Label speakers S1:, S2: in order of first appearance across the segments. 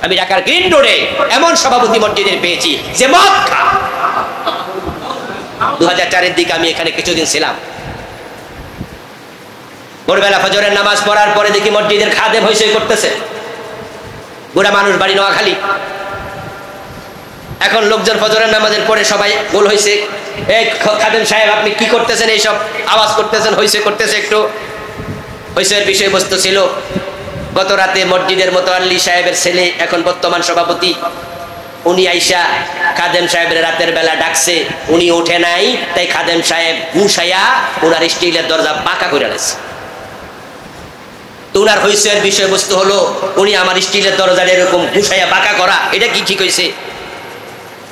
S1: আমি ঢাকার গ্রিন রোডে এমন সভাপতি মসজিদের পেয়েছি যে মদ খায়। 2004-এর দিকে আমি এখানে কিছুদিন ছিলাম। ভোরবেলা ফজরের নামাজ পড়ার পরে দেখি মসজিদের খাদেম হইচই করতেছে, বুড়া মানুষ, বাড়ি নোয়াখালী। এখন লোকজন ফজরের নামাজের পরে সবাই গোল হয়েছে, এই খাদেম সাহেব আপনি কি করতেছেন, এইসব আওয়াজ করতেছেন, হইচই করতেছে। একটু হইচইয়ের বিষয়বস্তু ছিল গত রাতে মসজিদের মোতাল্লি সাহেবের ছেলে, এখন বর্তমান সভাপতি, উনি আইসা খাদেম সাহেবের রাতের বেলা ডাকছে, উনি ওঠে নাই, তাই খাদেম সাহেব গুছাইয়া ওনার স্টিলের দরজা পাকা করে গেছে। তো ওনার হইচইয়ের বিষয়বস্তু হলো উনি আমার স্টিলের দরজাটা এরকম গুছাইয়া বাঁকা করা, এটা কি ঠিক হয়েছে?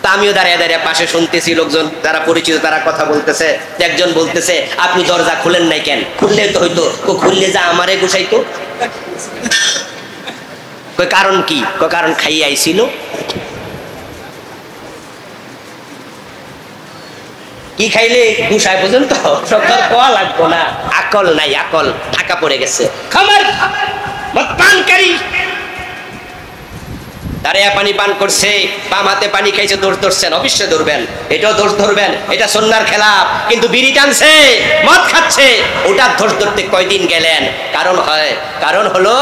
S1: তা আমিও দাঁড়িয়ে দাঁড়িয়ে পাশে শুনতেছি, লোকজন যারা পরিচিত তারা কথা বলতেছে। একজন বলতেছে আপনি দরজা খুলেন নাই কেন? খুললে তো হইতো। খুললে যা আমারে গুছাইতো। কারণ কি? কারণ খাইয়ে আইছিল। কি খাইলে গুছায় পর্যন্ত সকাল কোয়া লাগবো না, আকল নাই, আকল ঢাকা পড়ে গেছে। খাবার পানকারী দাঁড়িয়ে পানি পান করছে, বাম হাতে পানি খাইছে, দোষ ধরছেন, অবশ্যই ধরবেন, এটাও দোষ ধরবেন, এটা সুন্নাহর খেলাফ। কিন্তু বিড়ি টানছে, মদ খাচ্ছে, ওটার দোষ ধরতে কয়দিন গেলেন? কারণ হলো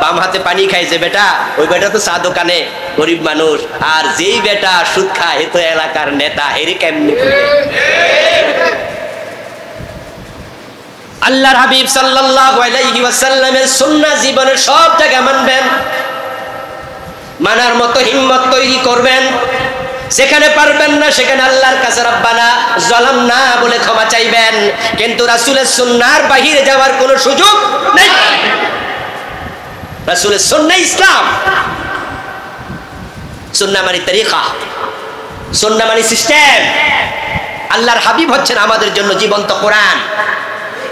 S1: বাম হাতে পানি খাইছে বেটা, ওই বেটা তো চা দোকানে গরিব মানুষ, আর যেই বেটা সুদ খায় এ তো এলাকার নেতা, হেরি কেমনি? আল্লাহর হাবিব সাল্লাল্লাহু আলাইহি ওয়াসাল্লামের সুন্নাহ জীবনের সব জায়গা মানবেন, মানার মতো হিম্মত তৈরি করবেন। যেখানে পারবেন না সেখানে আল্লাহর কাছে রব্বানা যালামনা বলে ক্ষমা চাইবেন। কিন্তু রাসূলের সুন্নাহর বাহিরে যাওয়ার কোনো সুযোগ নেই। রাসূলের সুন্নাহ ইসলাম। সুন্নাহ মানে তরিকা, সুন্নাহ মানে সিস্টেম। আল্লাহর হাবিব হচ্ছেন আমাদের জন্য জীবন্ত কোরআন।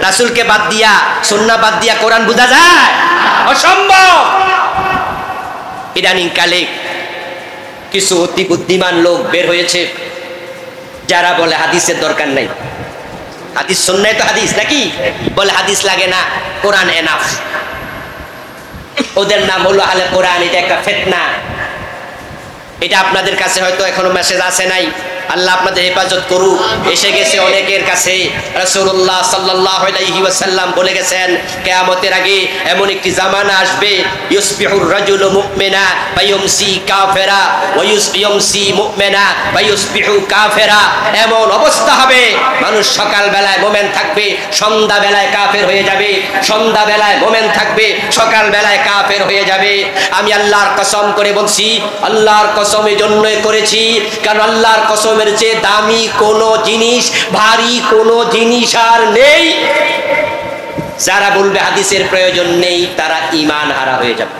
S1: রাসূলকে বাদ দিয়া, সুন্নাহ বাদ দিয়া কোরআন বোঝা যায়? অসম্ভব। ইদানিং কালে কিছু অতি বুদ্ধিমান লোক বের হয়েছে যারা বলে হাদিসের দরকার নাই, হাদিস সুন্নাহ তো হাদিস নাকি, বলে হাদিস লাগে না, কোরআন এনাফ। ওদের নাম হলো আহলে কোরআন। এটা একটা ফিতনা। এটা আপনাদের কাছে হয়তো এখনো মেসেজ আসে নাই, আল্লাহ আপনাদের হেফাজত করুক। এসে গেছে অনেকের কাছে। রাসূলুল্লাহ সাল্লাল্লাহু আলাইহি ওয়াসাল্লাম বলে গেছেন কিয়ামতের আগে এমন একটি জামানা আসবে, ইউসবিহুর রাজুলু মুমিনা ওয়া ইউমসি কাফিরা ওয়া ইউমসি মুমিনা ওয়া ইউসবিহু কাফিরা। এমন অবস্থা হবে মানুষ সকাল বেলায় মুমিন থাকবে, সন্ধ্যা বেলায় কাফের হয়ে যাবে, সন্ধ্যা বেলায় মুমিন থাকবে, সকাল বেলায় কাফের হয়ে যাবে। আমি আল্লাহর কসম করে বলছি, আল্লাহর কসম এই জন্যই করেছি কারণ আল্লাহর কসম যে দামি কোন জিনিস, ভারী কোন জিনিস আর নেই। যারা বলবে হাদিসের প্রয়োজন নেই তারা ঈমান হারা হয়ে যাবে।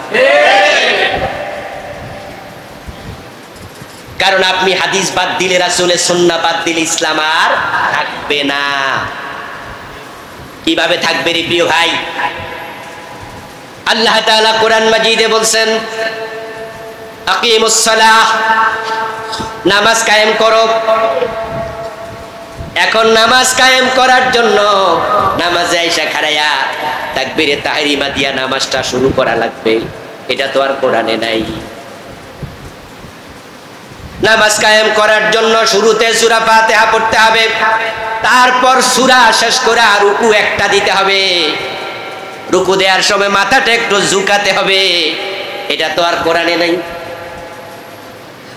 S1: কারণ আপনি হাদিস বাদ দিলে, রাসূলের সুন্নাহ বাদ দিলে ইসলাম আর থাকবে না। কিভাবে থাকবে রে প্রিয় ভাই? আল্লাহ তাআলা কোরআন মাজিদে বলছেন আকিমুস সালাহ, নামাজ কায়েম করো। এখন নামাজ কায়েম করার জন্য নামাজে আইসা খাড়ায়া তাকবীরে তাহরিমা দিয়া নামাজটা শুরু করা লাগবে, এটা তো আর কোরআনে নাই। নামাজ কায়েম করার জন্য শুরুতে সূরা ফাতিহা পড়তে হবে, তারপর সূরা শেষ করে রুকু একটা দিতে হবে, রুকু দেওয়ার সময় মাথাটা একটু ঝুঁকাতে হবে, এটা তো আর কোরআনে নাই।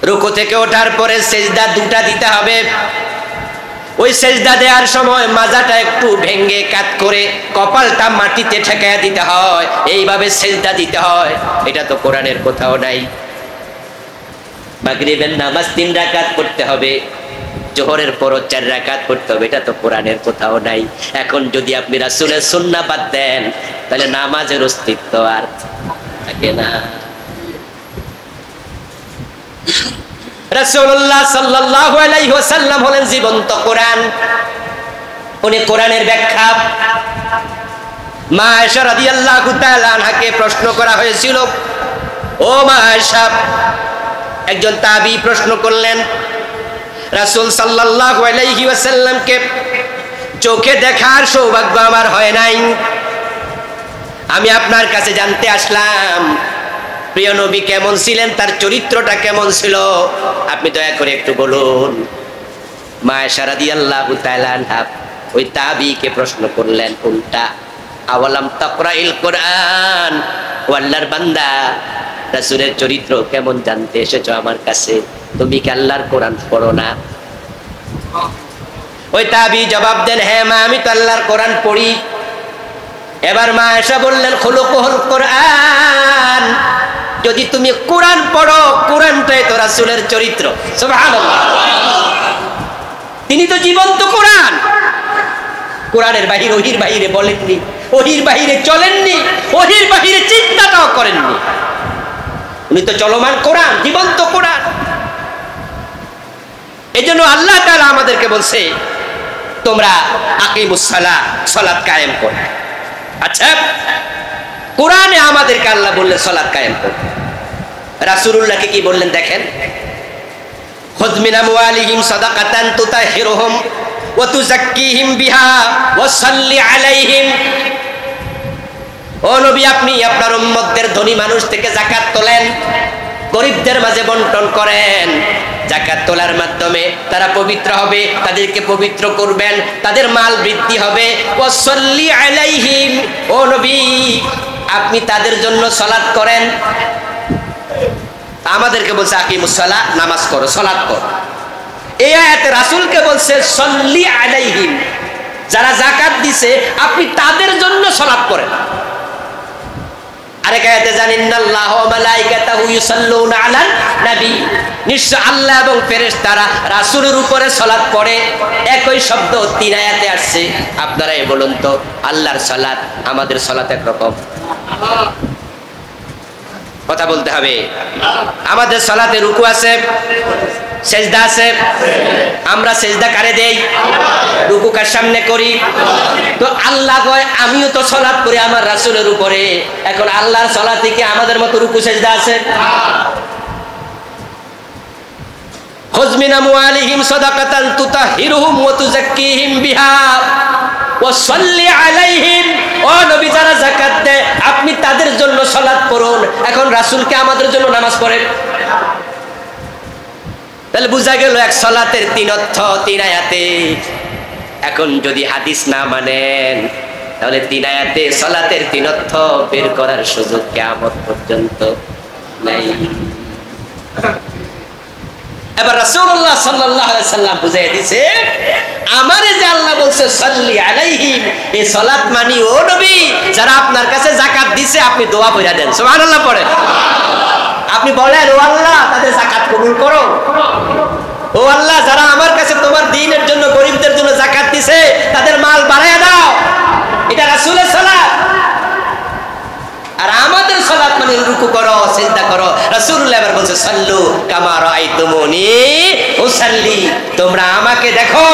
S1: রুকু থেকে ওঠার পরে সেজদা দুটা দিতে হবে, ওই সেজদা দেওয়ার সময় মাজাটা একটু ভেঙ্গে কাত করে কপালটা মাটিতে ঠেকায়া দিতে হয়, এইভাবে সেজদা দিতে হয়, এটা তো কোরআনের কোথাও নাই। মাগরিবের নামাজ 3 রাকাত পড়তে হবে, জোহরের পর 4 রাকাত পড়তে হবে, এটা তো কোরআনের কোথাও নাই। এখন যদি আপনি রাসূলের সুন্নাহ বাদ দেন তাহলে নামাজের অস্তিত্ব আর থাকে না। রাসূলুল্লাহ সাল্লাল্লাহু আলাইহি ওয়াসাল্লাম হলেন জীবন্ত কোরআন। উনি কোরআনের ব্যাখ্যা। মা আয়েশা রাদিয়াল্লাহু তাআলা আনহাকে প্রশ্ন করা হয়েছিল, ও মা আয়েশা, একজন তাবী প্রশ্ন করলেন রাসূল সাল্লাল্লাহু আলাইহি ওয়াসাল্লামকে চোখে দেখার সৌভাগ্য আমার হয় নাই, আমি আপনার কাছে জানতে আসলাম প্রিয় নবী কেমন ছিলেন, তার চরিত্রটা কেমন ছিল, আপনি দয়া করে একটু বলুন। মা আয়েশা রাদিয়াল্লাহু তাআলা আনহা ওই তাবিকে প্রশ্ন করলেন উল্টা, আওয়ালাম তাকরাইল কোরআন, ও আল্লাহর বান্দা, রাসূলের চরিত্র কেমন জানতে এসেছো আমার কাছে, তুমি কি আল্লাহর কোরআন পড়ো না? ওই তাবি জবাব দেন, হ্যাঁ মা, আমি তো আল্লাহর কোরআন পড়ি। এবার মা আয়েশা বললেন, খুলুকুল কোরআন, যদি তুমি কোরআন পড়ো, কোরআনটাই তো রাসূলের চরিত্র। সুবহানাল্লাহ, তিনি তো জীবন্ত কোরআন। কোরআনের বাহিরে, ওহির বাহিরে বলেননি, ওহির বাহিরে চলেননি, ওহির বাহিরে চিন্তাটাও করেননি। উনি তো চলমান কোরআন, জীবন্ত কোরআন। এজন্য আল্লাহ তাআলা আমাদেরকে বলছে, তোমরা আকিমুস সালাহ, সালাত কায়েম করো। আচ্ছা, কোরআনে আমাদেরকে আল্লাহ বললেন সালাত কায়েম করো, রাসূলুল্লাহকে কি বললেন দেখেন, খুয মিন আমওয়ালিহিম সাদাকাতান তুতাহিরুহুম ওয়া তুযাক্কিহিম বিহা ওয়া সাল্লি আলাইহিম। ও নবী, আপনি আপনার উম্মতদের ধনী মানুষ থেকে যাকাত তোলেন, গরিবদের মাঝে বন্টন করেন। যাকাত তোলার মাধ্যমে তারা পবিত্র হবে, তাদেরকে পবিত্র করবেন, তাদের মাল বৃদ্ধি হবে। ওয়া সাল্লি আলাইহিম, ও নবী আপনি তাদের জন্য সালাত করেন। আমাদেরকে বলছে আকিমুস সালাহ, নামাজ করো, সালাত করো। এই আয়াতে রাসূলকে বলছে সাল্লি আলাইহিম, যারা যাকাত দিছে আপনি তাদের জন্য সালাত করেন। আরেক আয়াতে জানেন, আল্লাহু ওয়া মালাইকাতাহু ইউসাল্লুনা আলান নবী, নিশ্চয় আল্লাহ এবং ফেরেশতারা রাসূলের উপরে সালাত পড়ে। একই শব্দ তিন আয়াতে আসছে। আপনারাই বলুন তো, আল্লাহর সালাত আমাদের সালাত একরকম? কথা বলতে হবে। আমাদের সালাতে রুকু আছে, সেজদা আছে। আমরা সেজদা কারে দেই? রুকু কার সামনে করি? তো আল্লাহ কয় আমিও তো সালাত করি আমার রাসূলের উপরে। এখন আল্লাহর সালাতে কি আমাদের মতো রুকু সেজদা আছে? খুয মিন আমওয়ালিহিম সাদাকাতান তুতাহিরুহুম ওয়া তুযাক্কিহিম বিহা ওয়া সাল্লি আলাইহিম। ও নবী, যারা যাকাত দেয় আপনি তাদের জন্য সালাত পড়ুন। এখন রাসূলকে আমাদের জন্য নামাজ পড়েন। তাহলে বুঝা গেল এক সালাতের তিন অর্থ, তিন আয়াতে। এখন যদি হাদিস না মানেন, তাহলে তিন আয়াতে সালাতের তিন অর্থ বের করার সুযোগ কিয়ামত পর্যন্ত নাই। এবার রাসূলুল্লাহ সাল্লাল্লাহু আলাইহি সাল্লাম বুঝাই দিয়েছে, আমারে যে আল্লাহ বলছে সাল্লি আলাইহিম, এই সালাত মানি ও নবী যারা আপনার কাছে যাকাত দিছে আপনি দোয়া পড়া দেন। সুবহানাল্লাহ পড়েন। আপনি বলেন, ও আল্লাহ তাদের যাকাত কবুল করো। ও আল্লাহ, যারা আমার কাছে তোমার দ্বীনের জন্য, গরিবদের জন্য যাকাত দিছে তাদের মাল বাড়ায়া দাও। এটা রাসূলের সালাত। আর আমাদের সালাত মানে রুকু করো, সিজদা করো। রাসূলুল্লাহ এবার বলছে সাল্লু কামা রাআইতুমুনি উসাল্লি, তোমরা আমাকে দেখো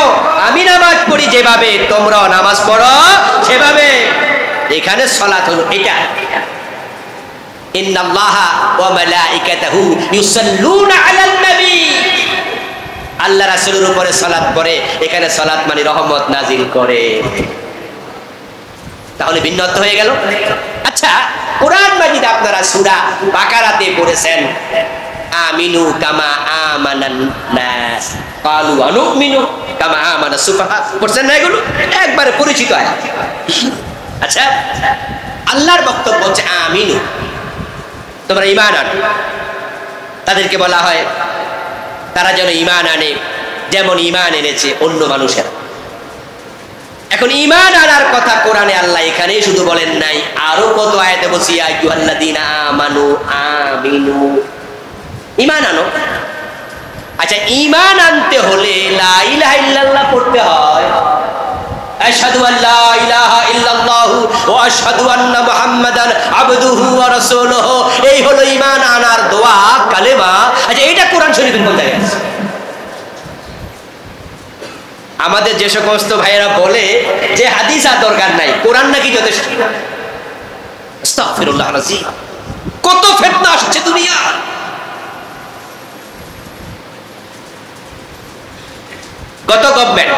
S1: আমি নামাজ পড়ি যেভাবে, তোমরাও নামাজ পড়ো সেভাবে। এখানে সালাত হলো এটা। ইন্নাল্লাহা ওয়া মালাইকাতাহু ইউসাল্লুনা আলান নবী, আল্লাহ রাসূলের উপরে সালাত পড়ে। এখানে সালাত মানে রহমত নাজিল করে। তাহলে ভিন্ন অর্থ হয়ে গেল। আচ্ছা, কোরআন মাজিদ আপনারা সূরা বাকারাতে পড়েছেন, আমিনু কামা আমানান নাস ক্বালু আনুমিনু কামা আমানাস সুফাহা, পড়ছেন না? এগুলো একবারে পরিচিত আয়াত। আচ্ছা, আল্লাহর বক্তব্য হচ্ছে আমিনু, তোমরা ঈমান আনো। তাদেরকে বলা হয় তারা যেন ঈমান আনে যেমন ঈমান এনেছে অন্য মানুষেরা। এখন ঈমান আনার কথা কোরআনে আল্লাহ এখানে শুধু বলেন নাই, আরো কত আয়াতে বলছি ইয়া আইয়ুহাল্লাযীনা আমানু আমিনু, ঈমান আনো। আচ্ছা, ঈমান আনতে হলে লা ইলাহা ইল্লাল্লাহ পড়তে হয়। আশহাদু আল্লা ইলাহা ইল্লাল্লাহু ওয়া আশহাদু আন্না মুহাম্মাদান আবদুহু ওয়া রাসূলুহু, এই হলো ঈমান আনার দোয়া, কালেমা। আচ্ছা, এটা কোরআন শরীফের মধ্যে আছে। আমাদের যে সমস্ত ভাইয়েরা বলে যে হাদিস আর দরকার নাই, কোরআন নাকি যথেষ্ট, আস্তাগফিরুল্লাহ আলাযীম। কত ফিতনা আসছে দুনিয়া। গত গভর্নমেন্ট,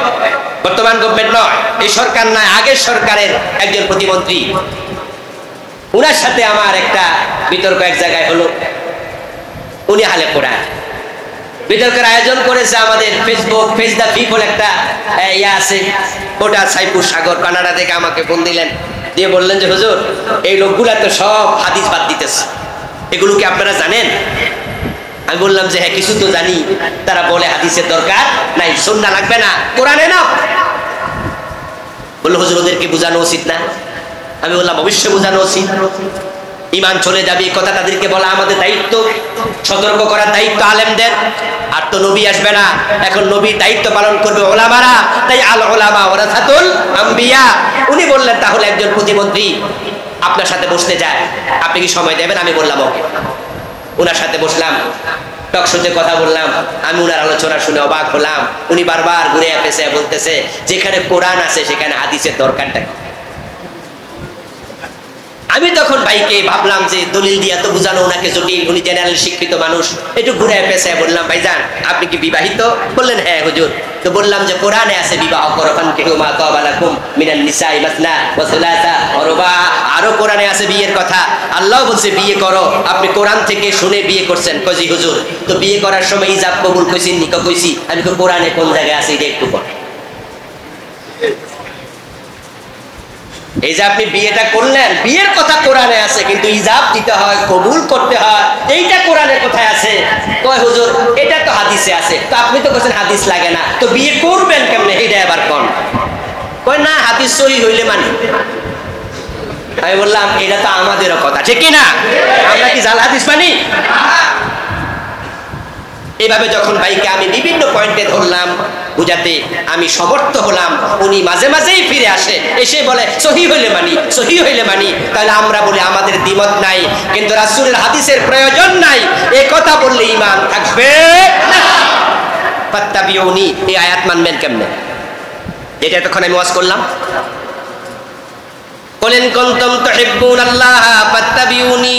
S1: বর্তমান গভর্নমেন্ট নয়, এই সরকার নয়, আগের সরকারের একজন প্রতিমন্ত্রী উনার সাথে আমার একটা বিতর্ক এক জায়গায় হলো। উনি আহলে কোরআন, বিতর্কের আয়োজন করেছে আমাদের ফেসবুক পেজ দা পিপল একটা ইয়া আছে, ওটা সাইফুর সাগর কানাডা থেকে আমাকে ফোন দিলেন, দিয়ে বললেন যে হুজুর এই লোকগুলা তো সব হাদিস বাদ দিতেছে, এগুলো কি আপনারা জানেন? আমি বললাম যে হ্যাঁ কিছু তো জানি। তারা বলে হাদিসের দরকার নাই, সুন্নাহ লাগবে না, কোরআনে নাও। বললো হুজুর ওদেরকে বোঝানো উচিত না? আমি বললাম অবশ্যই বোঝানো উচিত, ঈমান চলে যাবে এই কথা তাদেরকে বলা আমাদের দায়িত্ব, সতর্ক করার দায়িত্ব আলেমদের। আর তো নবী আসবে না, এখন নবীর দায়িত্ব পালন করবে ওলামারা, তাই আল ওলামা ওয়ারাসাতুল আম্বিয়া। উনি বললেন তাহলে একজন প্রতিমন্ত্রী আপনার সাথে বসতে যায়, আপনি কি সময় দেবেন? আমি বললাম ওকে। উনার সাথে বসলাম, টকশোতে কথা বললাম। আমি উনার আলোচনা শুনে অবাক হলাম। উনি বারবার ঘুরে পেছে বলতেছে যেখানে কোরআন আছে সেখানে হাদিসের দরকারটা কি? আমি তখন ভাইকে ভাবলাম যে দলিল দিয়া তো বুঝানো ওনাকে জটিল, উনি জেনারেল শিক্ষিত মানুষ। একটু ঘুরে পেছে বললাম ভাইজান আপনি কি বিবাহিত? বললেন হ্যাঁ হুজুর। তো বললাম যে কোরআনে আছে বিবাহ করো, ফানকিহু মা তাবা লাকুম মিনান নিসাই মাসনা ওয়া সুলাসা ওয়া রুবা। আরো কোরআনে আছে বিয়ের কথা, আল্লাহ বলছে বিয়ে করো, আপনি কোরআন থেকে শুনে বিয়ে করছেন? কজি হুজুর তো বিয়ে করার সময় ইজাব কবুল কইছি নিকাহ কইছি। আমি তো কোরআনে কোন জায়গায় আছে এটা একটু পড়। এই যে আপনি বিয়েটা করলেন, বিয়ের কথা কোরআনে আছে, কিন্তু ইজাব দিতে হয়, কবুল করতে হয়, এইটা কোরআনে কোথায় আছে? কয় হুজুর এটা তো হাদিসে আছে। তো আপনি তো বলছেন হাদিস লাগে না, তো বিয়ে করবেন কেমনে এইটা আবার কোন? কয় না হাদিস সহিহ হইলে মানি। আমি বললাম এটা তো আমাদেরও কথা, ঠিক কি না? আমরা কি জাল হাদিস মানি? এইভাবে যখন ভাইকে আমি বিভিন্ন পয়েন্টে ধরলাম বুঝাতে, আমি সমর্থ হলাম। উনি মাঝে মাঝেই ফিরে আসে, এসে বলে সহিহ হইলে মানি, সহিহ হইলে মানি। তাহলে আমরা বলি আমাদের দ্বিমত নাই, কিন্তু রাসূলের হাদিসের প্রয়োজন নাই, এই কথা বললে ঈমান থাকবে না। ফাত্তাবিউনি এই আয়াত মানবেন কেমনে? যেটা এতক্ষণ আমি ওয়াজ করলাম, কুল ইন কুনতুম তুহিব্বুনাল্লাহ ফাত্তাবিউনি।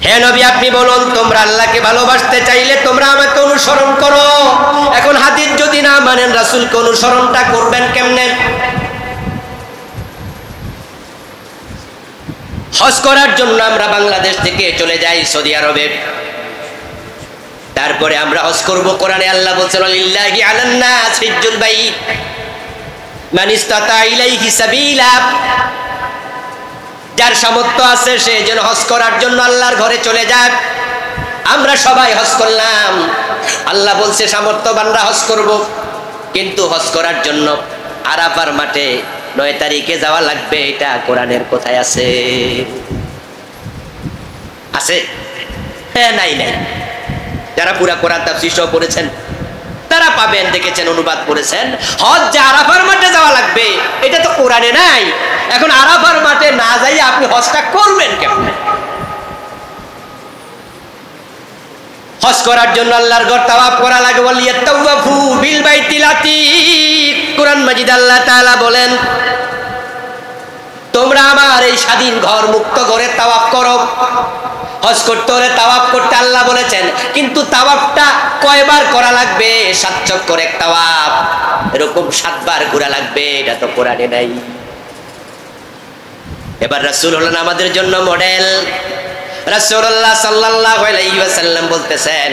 S1: হে নবী আপনি বলুন তোমরা আল্লাহকে ভালোবাসতে চাইলে তোমরা আমাকে অনুসরণ করো। এখন হাদিস যদি না মানেন রাসূলকে অনুসরণটা করবেন কেমনে? হজ করার জন্য আমরা বাংলাদেশ থেকে চলে যাই সৌদি আরবে, তারপরে আমরা হজ করব। কোরআনে আল্লাহ বলছেন লিল্লাহি আলান নাস হিজ্জুল বাইত মান ইসতাতা ইলাইহি সাবিলা। যার সামর্থ্য আছে সে যেন হজ করার জন্য আল্লাহর ঘরে চলে যায়। আমরা সবাই হজ করলাম, আল্লাহ বলছে সামর্থ্যবানরা হজ করব, কিন্তু হজ করার জন্য আরাফার মাঠে 9 তারিখে যাওয়া লাগবে। এটা কোরআনের কোথায় আছে? আছে? হ্যাঁ নাই নাই। যারা পুরা কোরআন তাফসীর সহ পড়েছেন তারা পাবেন, দেখেছেন, অনুবাদ করেছেন। হজ যে আরাফার মাঠে যাওয়া লাগবে এটা তো কোরআনে নাই। এখন আরাফার মাঠে না যাই আপনি হজটা করবেন কেমন? হজ করার জন্য আল্লাহর ঘর তাওয়াফ করা লাগে। ওয়ালিয়াতাওয়াফু বিল বাইতিল আতীক। কোরআন মাজিদ আল্লাহ তাআলা বলেন তোমরা আমার এই স্বাধীন ঘর মুক্ত ঘরে তাওয়াফ করো। হজ করতে হলে তাওয়াফ করতে আল্লাহ বলেছেন, কিন্তু তাওয়াফটা কয়বার করা লাগবে? 7 চক্কর এক তাওয়াফ, এরকম 7 বার ঘোরা লাগবে। এটা তো কোরআনে নাই। এবার রাসূল হলেন আমাদের জন্য মডেল। রাসূলুল্লাহ সাল্লাল্লাহু আলাইহি ওয়াসাল্লাম বলতেছেন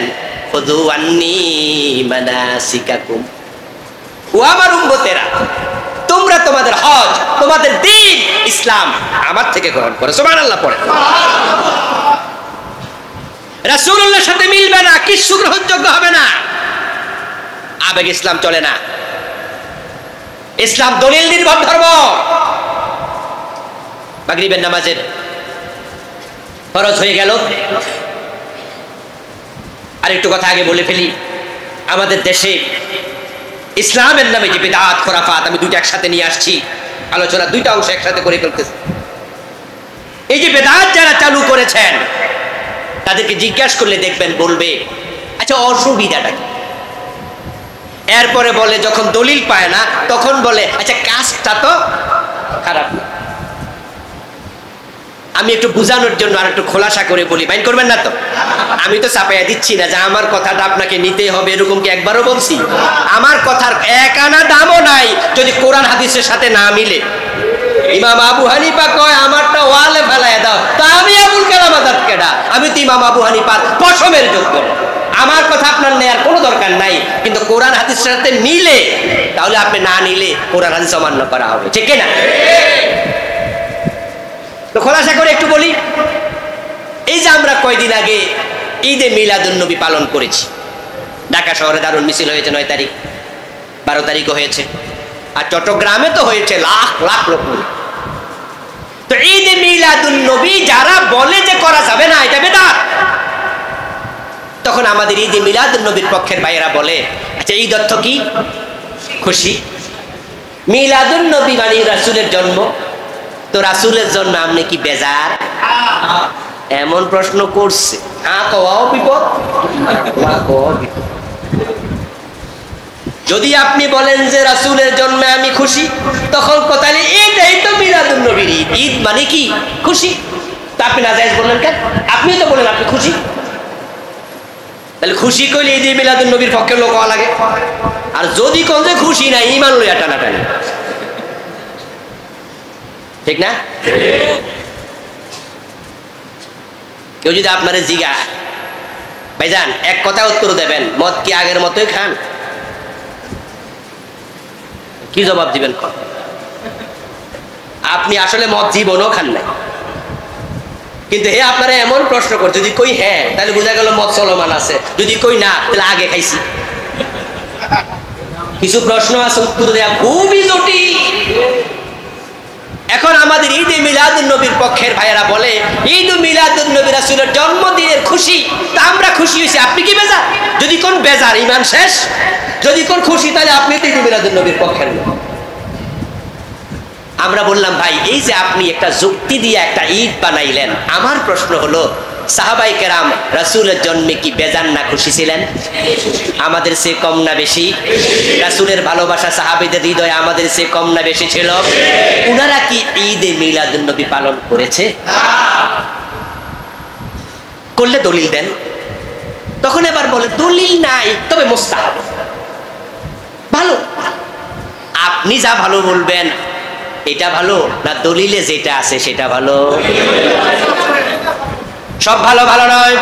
S1: খুযু আন্নী মানাসিকাকুম। ও আমার উম্মতেরা তোমরা তোমাদের হজ, তোমাদের দ্বীন ইসলাম আমার থেকে গ্রহণ করো। সুবহানাল্লাহ পড়ে। রাসূলুল্লাহর সাথে মিলবে না, কিছু গ্রহণযোগ্য হবে না। আবেগ ইসলাম চলে না। ইসলাম দলিল নির্ভর ধর্ম। মাগরিবের নামাজের ফরজ হয়ে গেল। আর একটু কথা আগে বলে ফেলি, আমাদের দেশে ইসলামের নামে যে বিদআত খুরাফাত, আমি দুইটা একসাথে নিয়ে আসছি, আলোচনা দুইটা অংশ একসাথে করে ফেলতেছি। এই যে বিদআত যারা চালু করেছেন তাদেরকে জিজ্ঞাসা করলে দেখবেন বলবে আচ্ছা অসুবিধাটা কি? এরপরে বলে যখন দলিল পায় না তখন বলে আচ্ছা কাজটা তো খারাপ। আমি একটু বুঝানোর জন্য আর একটু খোলাসা করে বলি, মাইন্ড করবেন না তো? আমি তো চাপাইয়া দিচ্ছি না যে আমার কথাটা আপনাকে নিতেই হবে, এরকম কি একবারও বলছি? আমার কথার এক আনা দামও নাই যদি কোরআন হাদিসের সাথে না মিলে। ইমাম আবু হানিফা কয় আমারটা ওয়ালে ফেলায় দাও, তা আমি আবুল কালাম আজাদ কেডা? আমি তো ইমাম আবু হানিফার পশমের যোগ্য, আমার কথা আপনার নেয়ার কোনো দরকার নাই। কিন্তু কোরআন হাদিসের সাথে মিলে, তাহলে আপনি না নিলে কোরআন হাদিস অমান্য করা হবে, ঠিক না? তো খোলাসা করে একটু বলি, এই যে আমরা কয়দিন আগে ঈদে মিলাদুন্নবী পালন করেছি, ঢাকা শহরে দারুণ মিছিল হয়েছে 9 তারিখ, 12 তারিখও হয়েছে, আর চট্টগ্রামে তো হয়েছে লাখ লাখ লোক। তো ঈদে মিলাদুন্নবী যারা বলে যে করা যাবে না, এটা বেদাত, তখন আমাদের ঈদে মিলাদুন্নবীর পক্ষের ভাইয়েরা বলে আচ্ছা ঈদ অর্থ কি? খুশি। মিলাদুন্নবী মানে রাসূলের জন্ম, তো রাসূলের জন্য আপনি কি বেজার? এমন প্রশ্ন করছে, বিপদ। যদি আপনি বলেন যে রাসূলের জন্মে আমি খুশি, তখন তাহলে এটাই তো মিলাদুন্নবীর ঈদ। ঈদ মানে কি? খুশি। তা আপনি নাজায়েজ বললেন কেন? আপনি তো বলেন আপনি খুশি, তাহলে খুশি কইলে ঈদে মিলাদুন্নবীর পক্ষে লোক হওয়া লাগে। আর যদি কোন যে খুশি নাই, ঈমান লইয়া টানাটানি, ঠিক না? কেউ যদি আপনারে জিগা ভাইজান এক কথা উত্তর দেবেন, মদ কি আগের মতোই খান? কি জবাব দিবেন? আপনি আসলে মদ জীবনও খান নাই, কিন্তু হে আপনারা এমন প্রশ্ন কর, যদি কই হ্যাঁ তাহলে বোঝা গেল মদ চলমান আছে, যদি কই না তাহলে আগে খাইছি। কিছু প্রশ্ন আছে উত্তর দেওয়া খুবই জটিল। এখন আমাদের ঈদে মিলাদুন্নবীর পক্ষের ভাইয়েরা বলে ঈদ মিলাদুন্নবী রাসূলের জন্মদিনের খুশি, তা আমরা খুশি হয়েছি, আপনি কি বেজার? যদি কোন বেজার, ঈমান শেষ। যদি কোন খুশি, তাহলে আপনি তো ঈদ মিলাদুন্নবীর পক্ষের লোক। আমরা বললাম ভাই এই যে আপনি একটা যুক্তি দিয়ে একটা ঈদ বানাইলেন, আমার প্রশ্ন হলো সাহাবায়ে কেরাম রাসূলের জন্মে কি বেজার না খুশি ছিলেন? আমাদের চেয়ে কম না বেশি? রাসূলের ভালোবাসা সাহাবীদের হৃদয়ে আমাদের চেয়ে কম না বেশি ছিল? উনারা কি ঈদে মিলাদুন্নবী পালন করেছে? করলে দলিল দেন। তখন এবার বলে দলিল নাই, তবে মুস্তাহাব ভালো। আপনি যা ভালো বলবেন এটা ভালো না দলিলে যেটা আছে সেটা ভালো? সব ভালো ভালো নয়।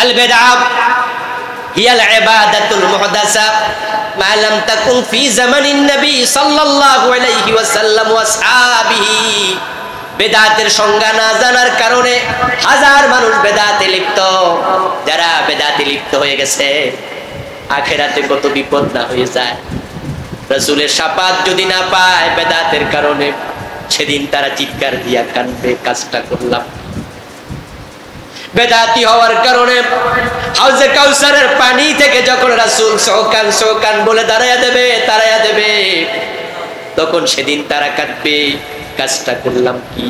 S1: আল বিদআ হিয়াল ইবাদাতুল মুহদাসা মা লাম তাকুন ফি জামানিন নবী সাল্লাল্লাহু আলাইহি ওয়াসাল্লাম ওয়া আসহাবিহি। বেদাতের সংজ্ঞা না জানার কারণে হাজার মানুষ বেদাতে লিপ্ত। যারা বেদাতে লিপ্ত হয়ে গেছে আখিরাতে কত বিপদ না হয়ে যায়। রাসূলের শাফাত যদি না পায় বেদাতের কারণে, সেদিন তারা চিৎকার দিয়া কাঁদবে, কাজটা করলাম। বেদাতি হওয়ার কারণে হাউজে কাউসারের পানি থেকে যখন রাসূল শোকান শোকান বলে দাঁড়ায়া দেবে, তখন সেদিন তারা কাঁদবে, কাজটা করলাম কি?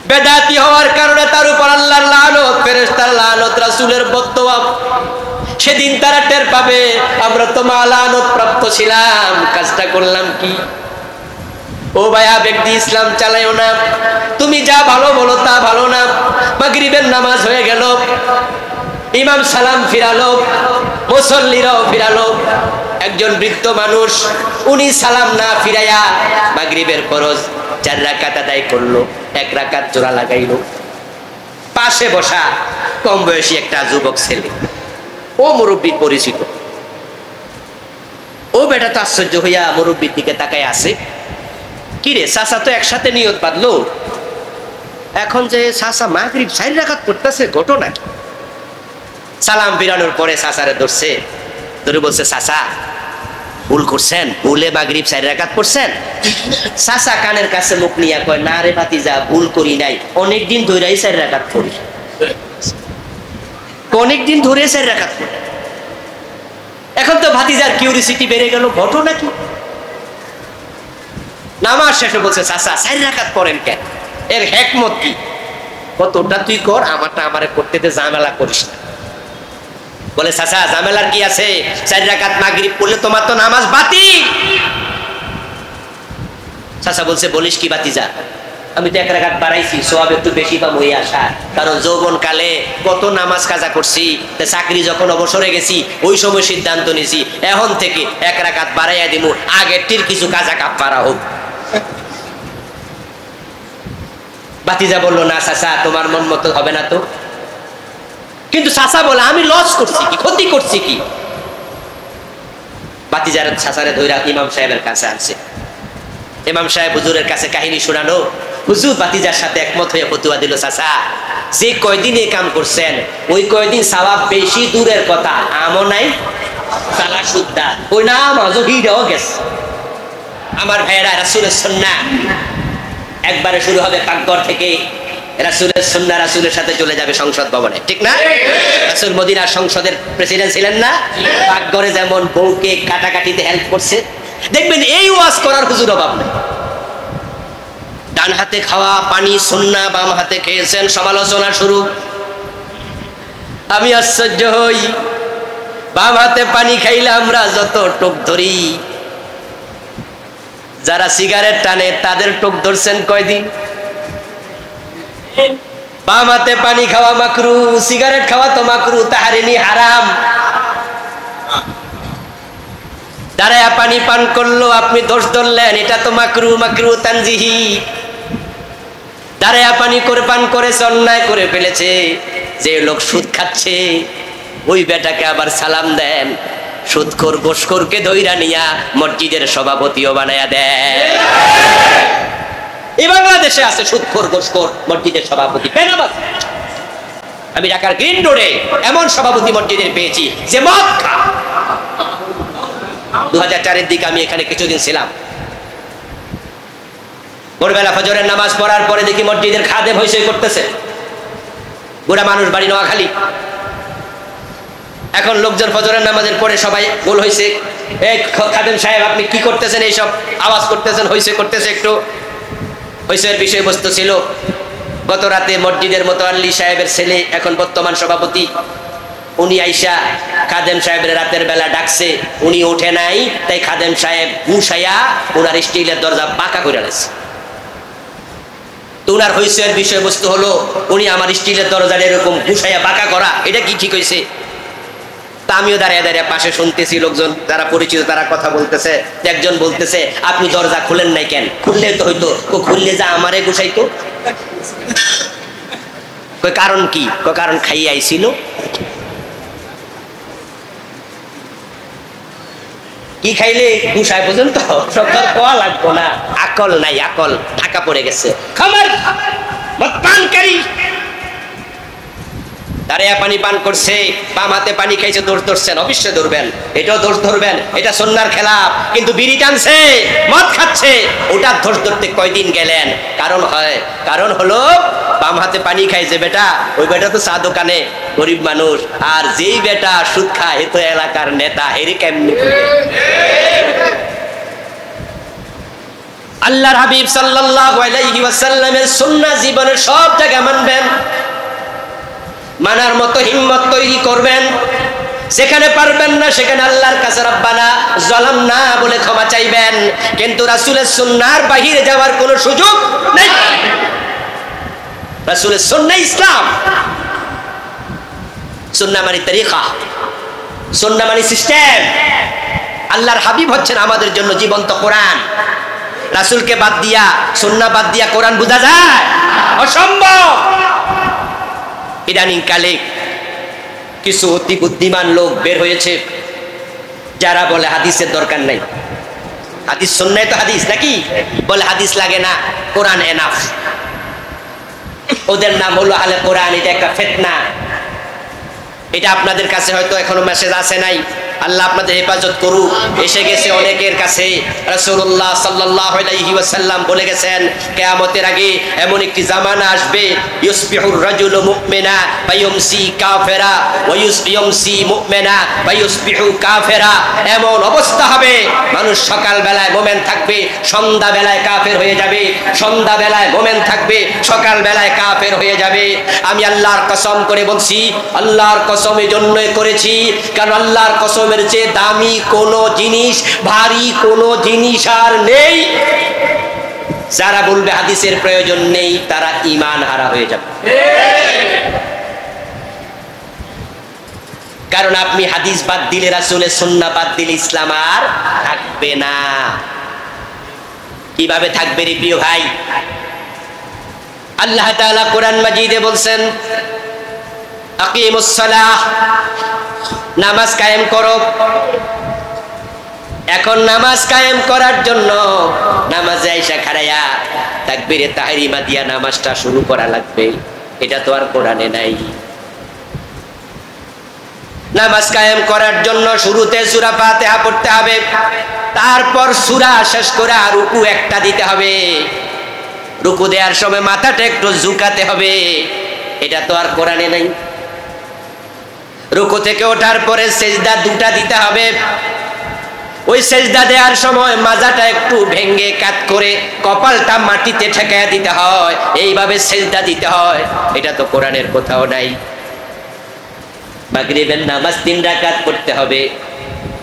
S1: বেদাতি হওয়ার কারণে তার উপর আল্লাহর লানত, ফেরেশতার লানত, রাসূলের বদদোয়া, সেদিন তারা টের পাবে আমরা তো লানত প্রাপ্ত ছিলাম, কাজটা করলাম কি? ও ভাইয়া ব্যক্তি ইসলাম চালাইও না, তুমি যা ভালো বলো তা ভালো না। মাগরিবের নামাজ হয়ে গেল, ইমাম সালাম ফিরালো, মুসল্লিরাও ফিরালো। একজন বৃদ্ধ মানুষ উনি সালাম না ফিরাইয়া মাগরিবের ফরজ 4 রাকাত আদায় করলো, 1 রাকাত জোড়া লাগাইলো। পাশে বসা কম বয়সী একটা যুবক ছেলে, ও মুরব্বীর পরিচিত। ও বেটা তো আশ্চর্য হইয়া মুরব্বীর দিকে তাকায় আছে, কিরে চাচা তো একসাথে নিয়ত বাঁধলো, এখন যে চাচা মাগরিব 4 রাকাত পড়তেছে, ঘটনা কি? সালাম ফিরানোর পরে চাচারে ধরছে, ধরে বলছে চাচা ভুল করছেন, ভুলে মাগরিব 4 রাকাত পড়ছেন। চাচা কানের কাছে মুখ নিয়ে কয় না রে ভাতিজা, ভুল করি নাই, অনেকদিন ধরেই 4 রাকাত পড়ি, অনেকদিন ধরে 4 রাকাত পড়ি। এখন তো ভাতিজার কিউরিসিটি বেড়ে গেল, ঘটনা কি? নামাজ শেষে বলছে চাচা 4 রাকাত পড়েন কেন, এর হিকমত কি? কতটা তুই কর, আমারটা আমারে করতে দে, ঝামেলা করিস না। বলে চাচা ঝামেলার কি আছে, 4 রাকাত মাগরিব পড়লে তোমার তো নামাজ বাতিল। চাচা বলছে বলিস কি ভাতিজা, আমি তো 1 রাকাত বাড়াইছি, সওয়াব একটু বেশি পাবো এই আশা। কারণ যৌবন কালে কত নামাজ কাজা করছি, চাকরি যখন অবসরে গেছি ওই সময় সিদ্ধান্ত নিছি এখন থেকে 1 রাকাত বাড়াইয়া দিব, আগেরটির কিছু কাজা কাফারা হোক। বাতিজা বললো, না চাচা তোমার মন মতো হবে না তো। কিন্তু চাচা বলে, আমি লস করছি কি, ক্ষতি করছি কি? বাতিজার চাচারে ধইরা ইমাম সাহেবের কাছে আনছে। ইমাম সাহেব হুজুরের কাছে কাহিনী শোনালো। হুজুর বাতিজার সাথে একমত হয়ে ফতুয়া দিল, চাচা যে কয়দিন এই কাম করছেন ওই কয়দিন সওয়াব বেশি দূরের কথা, আমও নাই সালা সুদ্দা ওই নাম হিরাও গেছে। আমার ভাইয়েরা, রাসূলের সুন্নাহ একবারে শুরু হবে পাকঘর থেকে, রাসূলের সুন্নাহ রাসূলের সাথে চলে যাবে সংসদ ভবনে, ঠিক না? রাসূল মদিনার সংসদের প্রেসিডেন্ট ছিলেন না? পাকঘরে যেমন বউকে কাটাকাটিতে হেল্প করছে, দেখবেন এই ওয়াজ করার হুজুর অভাব নেই। ডান হাতে খাওয়া পানি সুন্নাহ, বাম হাতে খেয়েছেন, সমালোচনা শুরু। আমি আশ্চর্য হই, বাম হাতে পানি খাইলে আমরা যত টোক ধরি, যারা সিগারেট টানে তাদের টোক ধরছেন কয়দিন? বাম হাতে পানি খাওয়া মাকরু, সিগারেট খাওয়া তো মাকরু, তাহরিমি হারাম। দাঁড়ায়া পানি পান করলো, আপনি দোষ ধরলেন এটা তো মাকরু, মাকরু তানজিহি। দাঁড়ায়া পানি করে পান করেছে, অন্যায় করে ফেলেছে। যে লোক সুদ খাচ্ছে ওই বেটাকে আবার সালাম দেন, সুদখোর গোশখোরকে ধইরা নিয়া মসজিদের সভাপতিও বানায়া দেন। এই বাংলাদেশে আছে সুদখোর গোশখোর মসজিদের সভাপতি। আমি ঢাকার গ্রিন রোডে এমন সভাপতি মসজিদের পেয়েছি যে মদ খা। 2004-এর দিকে আমি এখানে কিছুদিন ছিলাম। ভোরবেলা ফজরের নামাজ পড়ার পরে দেখি মসজিদের খাদেম হইচই করতেছে, বুড়া মানুষ, বাড়ি নোয়াখালী। এখন লোকজন ফজরের নামাজের পরে সবাই গোল হয়েছে, এই খাদেম সাহেব আপনি কি করতেছেন, এইসব আওয়াজ করতেছেন, হইচই করতেছে। একটু হইচইয়ের বিষয়বস্তু ছিল গত রাতে মসজিদের মোতাল্লি সাহেবের ছেলে, এখন বর্তমান সভাপতি, উনি আইসা খাদেম সাহেবের রাতের বেলা ডাকছে, উনি ওঠে নাই, তাই খাদেম সাহেব ঘুষাইয়া ওনার স্টিলের দরজা পাকা করে রাখছে। তো ওনার হইচইয়ের বিষয়বস্তু হলো উনি আমার স্টিলের দরজা এরকম ঘুষাইয়া বাঁকা করা, এটা কি ঠিক হয়েছে? তা আমিও দাঁড়িয়ে দাঁড়িয়ে পাশে শুনতেছি, লোকজন যারা পরিচিত তারা কথা বলতেছে। একজন বলতেছে, আপনি দরজা খুলেন নাই কেন? খুললে তো হইতো। খুললে যা আমারে ঘুষাইতো। কারণ কি? কারণ খাইয়ে আইছিল। কি খাইলে ঘুষায় পর্যন্ত সকাল কোয়া লাগবো না, আকল নাই, আকল ঢাকা পড়ে গেছে। খামার পানকারী দাঁড়িয়ে পানি পান করছে, বাম হাতে পানি খাইছে, দোষ ধরছেন, অবশ্যই ধরবেন, এটাও দোষ ধরবেন, এটা সুন্নাহর খেলাফ। কিন্তু বিড়ি টানছে, মদ খাচ্ছে, ওটার দোষ ধরতে কয়দিন গেলেন? কারণ হলো বাম হাতে পানি খাইছে বেটা, ওই বেটা তো চা দোকানে গরিব মানুষ, আর যেই বেটা সুদ খায় এ তো এলাকার নেতা, এরই কেমনি। আল্লাহর হাবিব সাল্লাল্লাহু আলাইহি ওয়াসাল্লামের সুন্নাহ জীবনের সব জায়গায় মানবেন, মানার মতো হিম্মত তৈরি করবেন। যেখানে পারবেন না সেখানে আল্লাহর কাছে রব্বানা যালামনা বলে ক্ষমা চাইবেন। কিন্তু রাসূলের সুন্নাহর বাহিরে যাওয়ার কোনো সুযোগ নেই। রাসূলের সুন্নাহ ইসলাম। সুন্নাহ মানে তরিকা, সুন্নাহ মানে সিস্টেম। আল্লাহর হাবিব হচ্ছেন আমাদের জন্য জীবন্ত কোরআন। রাসূলকে বাদ দিয়া, সুন্নাহ বাদ দিয়া কোরআন বোঝা যায়? অসম্ভব। ইদানিং কালে কিছু অতি বুদ্ধিমান লোক বের হয়েছে যারা বলে হাদিসের দরকার নাই, হাদিস সুন্নাহ তো হাদিস নাকি, বলে হাদিস লাগে না, কোরআন এনাফ। ওদের নাম হলো আহলে কোরআন। এটা একটা ফিতনা। এটা আপনাদের কাছে হয়তো এখনো মেসেজ আসে নাই, আল্লাহ আপনাদের হেফাজত করুক। এসে গেছে অনেকের কাছে। রাসূলুল্লাহ সাল্লাল্লাহু আলাইহি ওয়াসাল্লাম বলে গেছেন, কিয়ামতের আগে এমন একটি জামানা আসবে, ইউসবিহুর রাজুলু মুমিনা ওয়া ইউমসি কাফিরা ওয়া ইউমসি মুমিনা ওয়া ইউসবিহু কাফিরা। এমন অবস্থা হবে, মানুষ সকাল বেলায় মুমিন থাকবে, সন্ধ্যা বেলায় কাফের হয়ে যাবে, সন্ধ্যা বেলায় মুমিন থাকবে, সকাল বেলায় কাফের হয়ে যাবে। আমি আল্লাহর কসম করে বলছি, আল্লাহর কসম এই জন্যই করেছি কারণ আল্লাহর কসমের চেয়ে দামি কোনো জিনিস, ভারী কোনো জিনিস আর নেই। যারা বলবে হাদিসের প্রয়োজন নেই তারা ঈমান হারা হয়ে যাবে। কারণ আপনি হাদিস বাদ দিলে, রাসূলের সুন্নাহ বাদ দিলে ইসলাম আর থাকবে না। কিভাবে থাকবে রে প্রিয় ভাই? আল্লাহ তাআলা কোরআন মাজিদে বলছেন আকিমুস সালাহ, নামাজ কায়েম করো। এখন নামাজ কায়েম করার জন্য নামাজে আইসা খাড়ায়া তাকবীরে তাহরিমা দিয়া নামাজটা শুরু করা লাগবে, এটা তো আর কোরআনে নাই। নামাজ কায়েম করার জন্য শুরুতে সূরা ফাতিহা পড়তে হবে, তারপর সূরা শেষ করে রুকু একটা দিতে হবে, রুকু দেওয়ার সময় মাথাটা একটু ঝুঁকাতে হবে, এটা তো আর কোরআনে নাই। রুকু থেকে ওঠার পরে সেজদা দুটা দিতে হবে, ওই সেজদা দেওয়ার সময় মাজাটা একটু ভেঙ্গে কাত করে কপালটা মাটিতে ঠেকায়া দিতে হয়, এইভাবে সেজদা দিতে হয়, এটা তো কোরআনের কোথাও নাই। মাগরিবের নামাজ 3 রাকাত পড়তে হবে,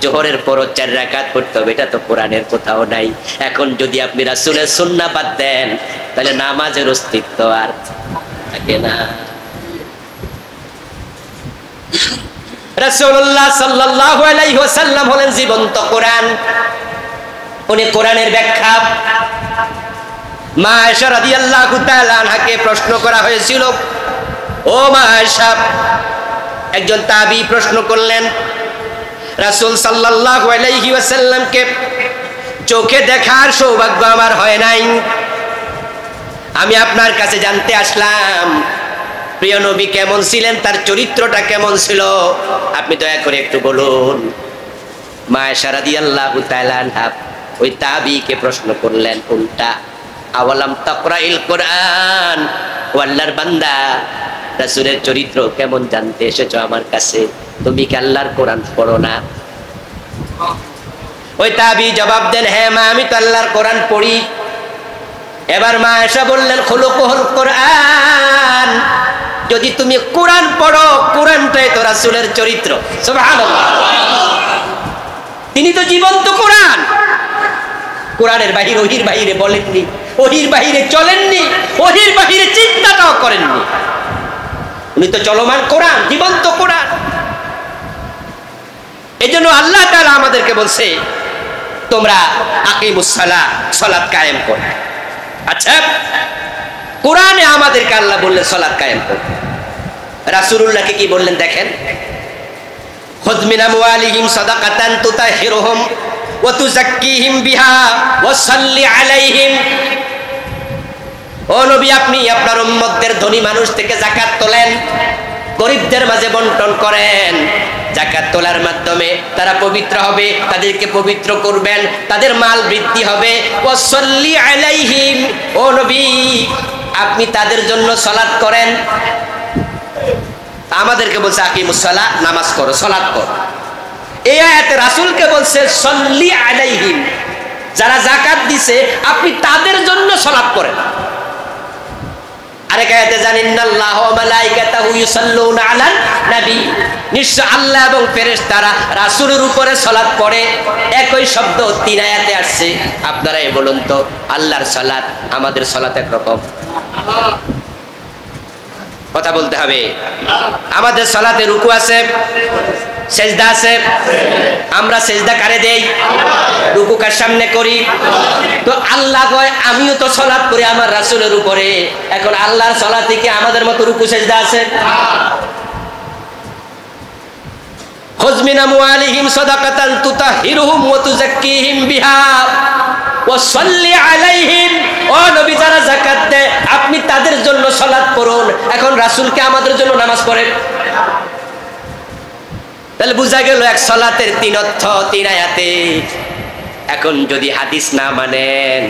S1: জোহরের পর 4 রাকাত পড়তে হবে, এটা তো কোরআনের কোথাও নাই। এখন যদি আপনি রাসূলের সুন্নাহ বাদ দেন তাহলে নামাজের অস্তিত্ব আর থাকে না। রাসূলুল্লাহ সাল্লাল্লাহু আলাইহি ওয়াসাল্লাম হলেন জীবন্ত কোরআন, উনি কোরআনের ব্যাখ্যা। মা আয়েশা রাদিয়াল্লাহু তাআলা আনহাকে প্রশ্ন করা হয়েছিল, ও মা আয়েশা, একজন তাবী প্রশ্ন করলেন, রাসূল সাল্লাল্লাহু আলাইহি ওয়াসাল্লামকে চোখে দেখার সৌভাগ্য আমার হয় নাই, আমি আপনার কাছে জানতে আসলাম প্রিয় নবী কেমন ছিলেন, তার চরিত্রটা কেমন ছিল, আপনি দয়া করে একটু বলুন। মা আয়েশা রাদিয়াল্লাহু তাআলা আনহা ওই তাবীকে প্রশ্ন করলেন উল্টা, আওয়ালাম তাকরাইল কোরআন, ও আল্লাহর বান্দা, রাসূলের চরিত্র কেমন জানতে এসেছো আমার কাছে, তুমি কি আল্লাহর কোরআন পড়ো না? ওই তাবী জবাব দেন, হ্যাঁ মা, আমি তো আল্লাহর কোরআন পড়ি। এবার মা আয়েশা বললেন, খুলুকুল কোরআন, যদি তুমি কোরআন পড়ো, কোরআনটাই তো রাসূলের চরিত্র। সুবহানাল্লাহ, তিনি তো জীবন্ত কোরআন। কোরআনের বাহিরে, ওহির বাহিরে বলেননি, ওহির বাহিরে চলেননি, ওহির বাহিরে চিন্তাটাও করেননি, উনি তো চলমান কোরআন, জীবন্ত কোরআন। এজন্য আল্লাহ তাআলা আমাদেরকে বলছে তোমরা আকিমুস সালাহ, সালাত কায়েম করো। আচ্ছা, কোরআনে আমাদেরকে আল্লাহ বললেন সালাত কায়েম করো, রাসূলুল্লাহকে কি বললেন দেখেন, খুয মিন আমওয়ালিহিম সাদাকাতান তুতাহিরুহুম ওয়া তুযাক্কিহিম বিহা ওয়া সাল্লি আলাইহিম। ও নবী, আপনি আপনার উম্মতদের ধনী মানুষ থেকে যাকাত তোলেন, গরিবদের মাঝে বন্টন করেন। যাকাত তোলার মাধ্যমে তারা পবিত্র হবে, তাদেরকে পবিত্র করবেন, তাদের মাল বৃদ্ধি হবে। ওয়া সাল্লি আলাইহিম, ও নবী আপনি তাদের জন্য সালাত করেন। আমাদেরকে বলছে আকিমুস সালাহ, নামাজ করো, সালাত করো। এই আয়াতে রাসূলকে বলছে সাল্লি আলাইহিম, যারা যাকাত দিছে আপনি তাদের জন্য সালাত করেন। আরেক আয়াতে জানেন, আল্লাহ ওয়া মালাইকাতাহু ইউসাল্লুনা আলান নবী, নিশ্চয় আল্লাহ এবং ফেরেশতারা রাসূলের উপরে সালাত পড়ে। একই শব্দ 3 আয়াতে আসছে। আপনারাই বলুন তো, আল্লাহর সালাত আমাদের সালাত একরকম? কথা বলতে হবে। আমাদের সালাতে রুকু আছে, সেজদা আছে, আমরা সেজদা কারে দেই? রুকু কার সামনে করি? তো আল্লাহ কয় আমিও তো সালাত করি আমার রাসূলের উপরে। এখন আল্লাহর সালাতে কি আমাদের মতো রুকু সেজদা আছে? খুয মিন আমওয়ালিহিম সাদাকাতান তুতাহিরুহুম ওয়া তুযাক্কিহিম বিহা ওয়া সাল্লি আলাইহিম। ও নবী, যারা যাকাত দেয় আপনি তাদের জন্য সালাত করুন। এখন রাসূলকে আমাদের জন্য নামাজ পড়েন, তাহলে বোঝা গেল এক সালাতের 3 অর্থ 3 আয়াতে। এখন যদি হাদিস না মানেন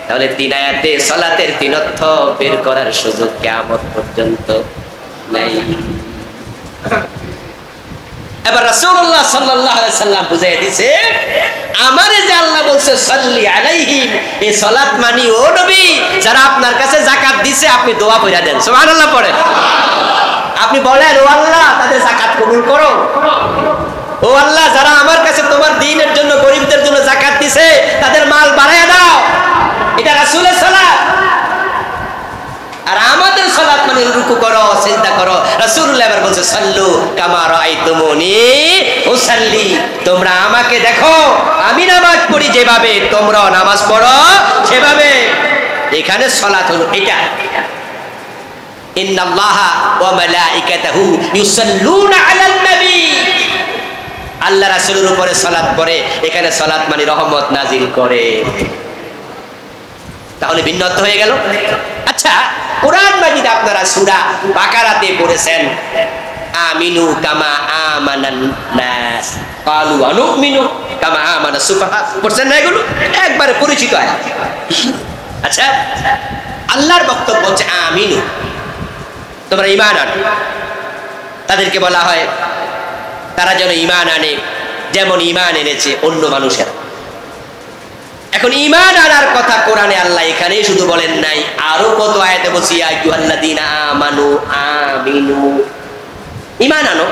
S1: তাহলে 3 আয়াতে সালাতের 3 অর্থ বের করার সুযোগ কিয়ামত পর্যন্ত নাই। এবার রাসূলুল্লাহ সাল্লাল্লাহু আলাইহি সাল্লাম বুঝাই দিয়েছে, আমারে যে আল্লাহ বলছে সাল্লি আলাইহিম, এই সালাত মানি ও নবী যারা আপনার কাছে যাকাত দিছে আপনি দোয়া পড়া দেন, সুবহানাল্লাহ পড়েন। আপনি বলেন, ও আল্লাহ তাদের যাকাত কবুল করো। ও আল্লাহ, যারা আমার কাছে তোমার দ্বীনের জন্য, গরিবদের জন্য যাকাত দিছে তাদের মাল বাড়ায় দাও। এটা রাসূলের সালাত। আর আমাদের সালাত মানে রুকু করো, সিজদা করো। রাসূলুল্লাহ এবার বলছে সাল্লু কামা রাআইতুমুনি উসাল্লি, তোমরা আমাকে দেখো আমি নামাজ পড়ি যেভাবে তোমরাও নামাজ পড়ো সেভাবে। এখানে সালাত হলো এটা। ইন্নাল্লাহা ওয়া মালাইকাতাহু ইউসাল্লুনা আলান নবী, আল্লাহ রাসূলের উপরে সালাত পড়ে। এখানে সালাত মানে রহমত নাজিল করে। তাহলে ভিন্ন অর্থ হয়ে গেল। আচ্ছা, কোরআন মাজিদে আপনারা সূরা বাকারাতে পড়েছেন আমিনু কামা আমানান নাস ক্বালু আনুমিনু কামা আমানা সুফাহা, পড়ছেন না? এগুলো একবারে পরিচিত আয়াত। আচ্ছা, আল্লাহর বক্তব্য হচ্ছে আমিনু, তোমরা ঈমান আনো। তাদেরকে বলা হয় তারা যেন ঈমান আনে যেমন ঈমান এনেছে অন্য মানুষেরা। এখন ঈমান আনার কথা কোরআনে আল্লাহ এখানেই শুধু বলেন নাই, আরো কত আয়াতে বলছি ইয়া আইয়ুহাল্লাযীনা আমানু আমিনু, ঈমান আনো।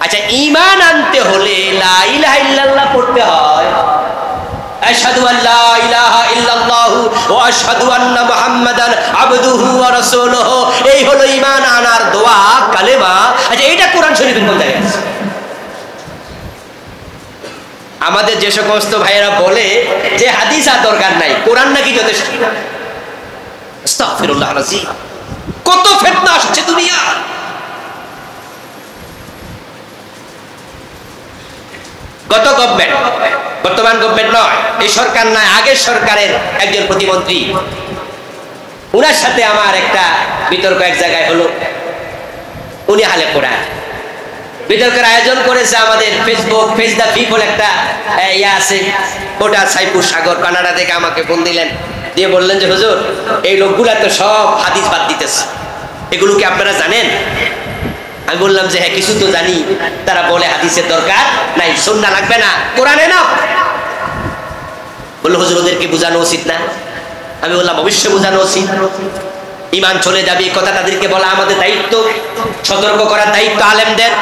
S1: আচ্ছা, ঈমান আনতে হলে লা ইলাহা ইল্লাল্লাহ পড়তে হয়। আশহাদু আল্লা ইলাহা ইল্লাল্লাহু ওয়া আশহাদু আন্না মুহাম্মাদান আবদুহু ওয়া রাসূলুহু, এই হলো ঈমান আনার দোয়া, কালেমা। আচ্ছা, এটা কোরআন শরীফের কোন জায়গায় আছে? আমাদের যে সমস্ত ভাইয়েরা বলে যে হাদিস আর দরকার নাই, কোরআন নাকি যথেষ্ট। আস্তাগফিরুল্লাহ আল-আযীম, কত ফিতনা আসছে দুনিয়া। গত গভর্নমেন্ট, বর্তমান গভর্নমেন্ট নয়, এই সরকার নয়, আগের সরকারের একজন প্রতিমন্ত্রী, উনার সাথে আমার একটা বিতর্ক এক জায়গায় হলো। উনি আহলে কোরআন, বিতর্কের আয়োজন করেছে আমাদের ফেসবুক পেজ দা পিপল, একটা ইয়া আছে ওটা, সাইপুর সাগর কানাডা থেকে আমাকে ফোন দিলেন, দিয়ে বললেন যে হুজুর এই লোকগুলা তো সব হাদিস বাদ দিতেছে, এগুলো কি আপনারা জানেন? আমি বললাম যে হ্যাঁ কিছু তো জানি। তারা বলে হাদিসের দরকার নাই, সুন্নাহ লাগবে না, কোরআনে নাও। বললো হুজুর ওদেরকে বোঝানো উচিত না? আমি বললাম অবশ্যই বোঝানো উচিত, ঈমান চলে যাবে এই কথা তাদেরকে বলা আমাদের দায়িত্ব, সতর্ক করার দায়িত্ব আলেমদের।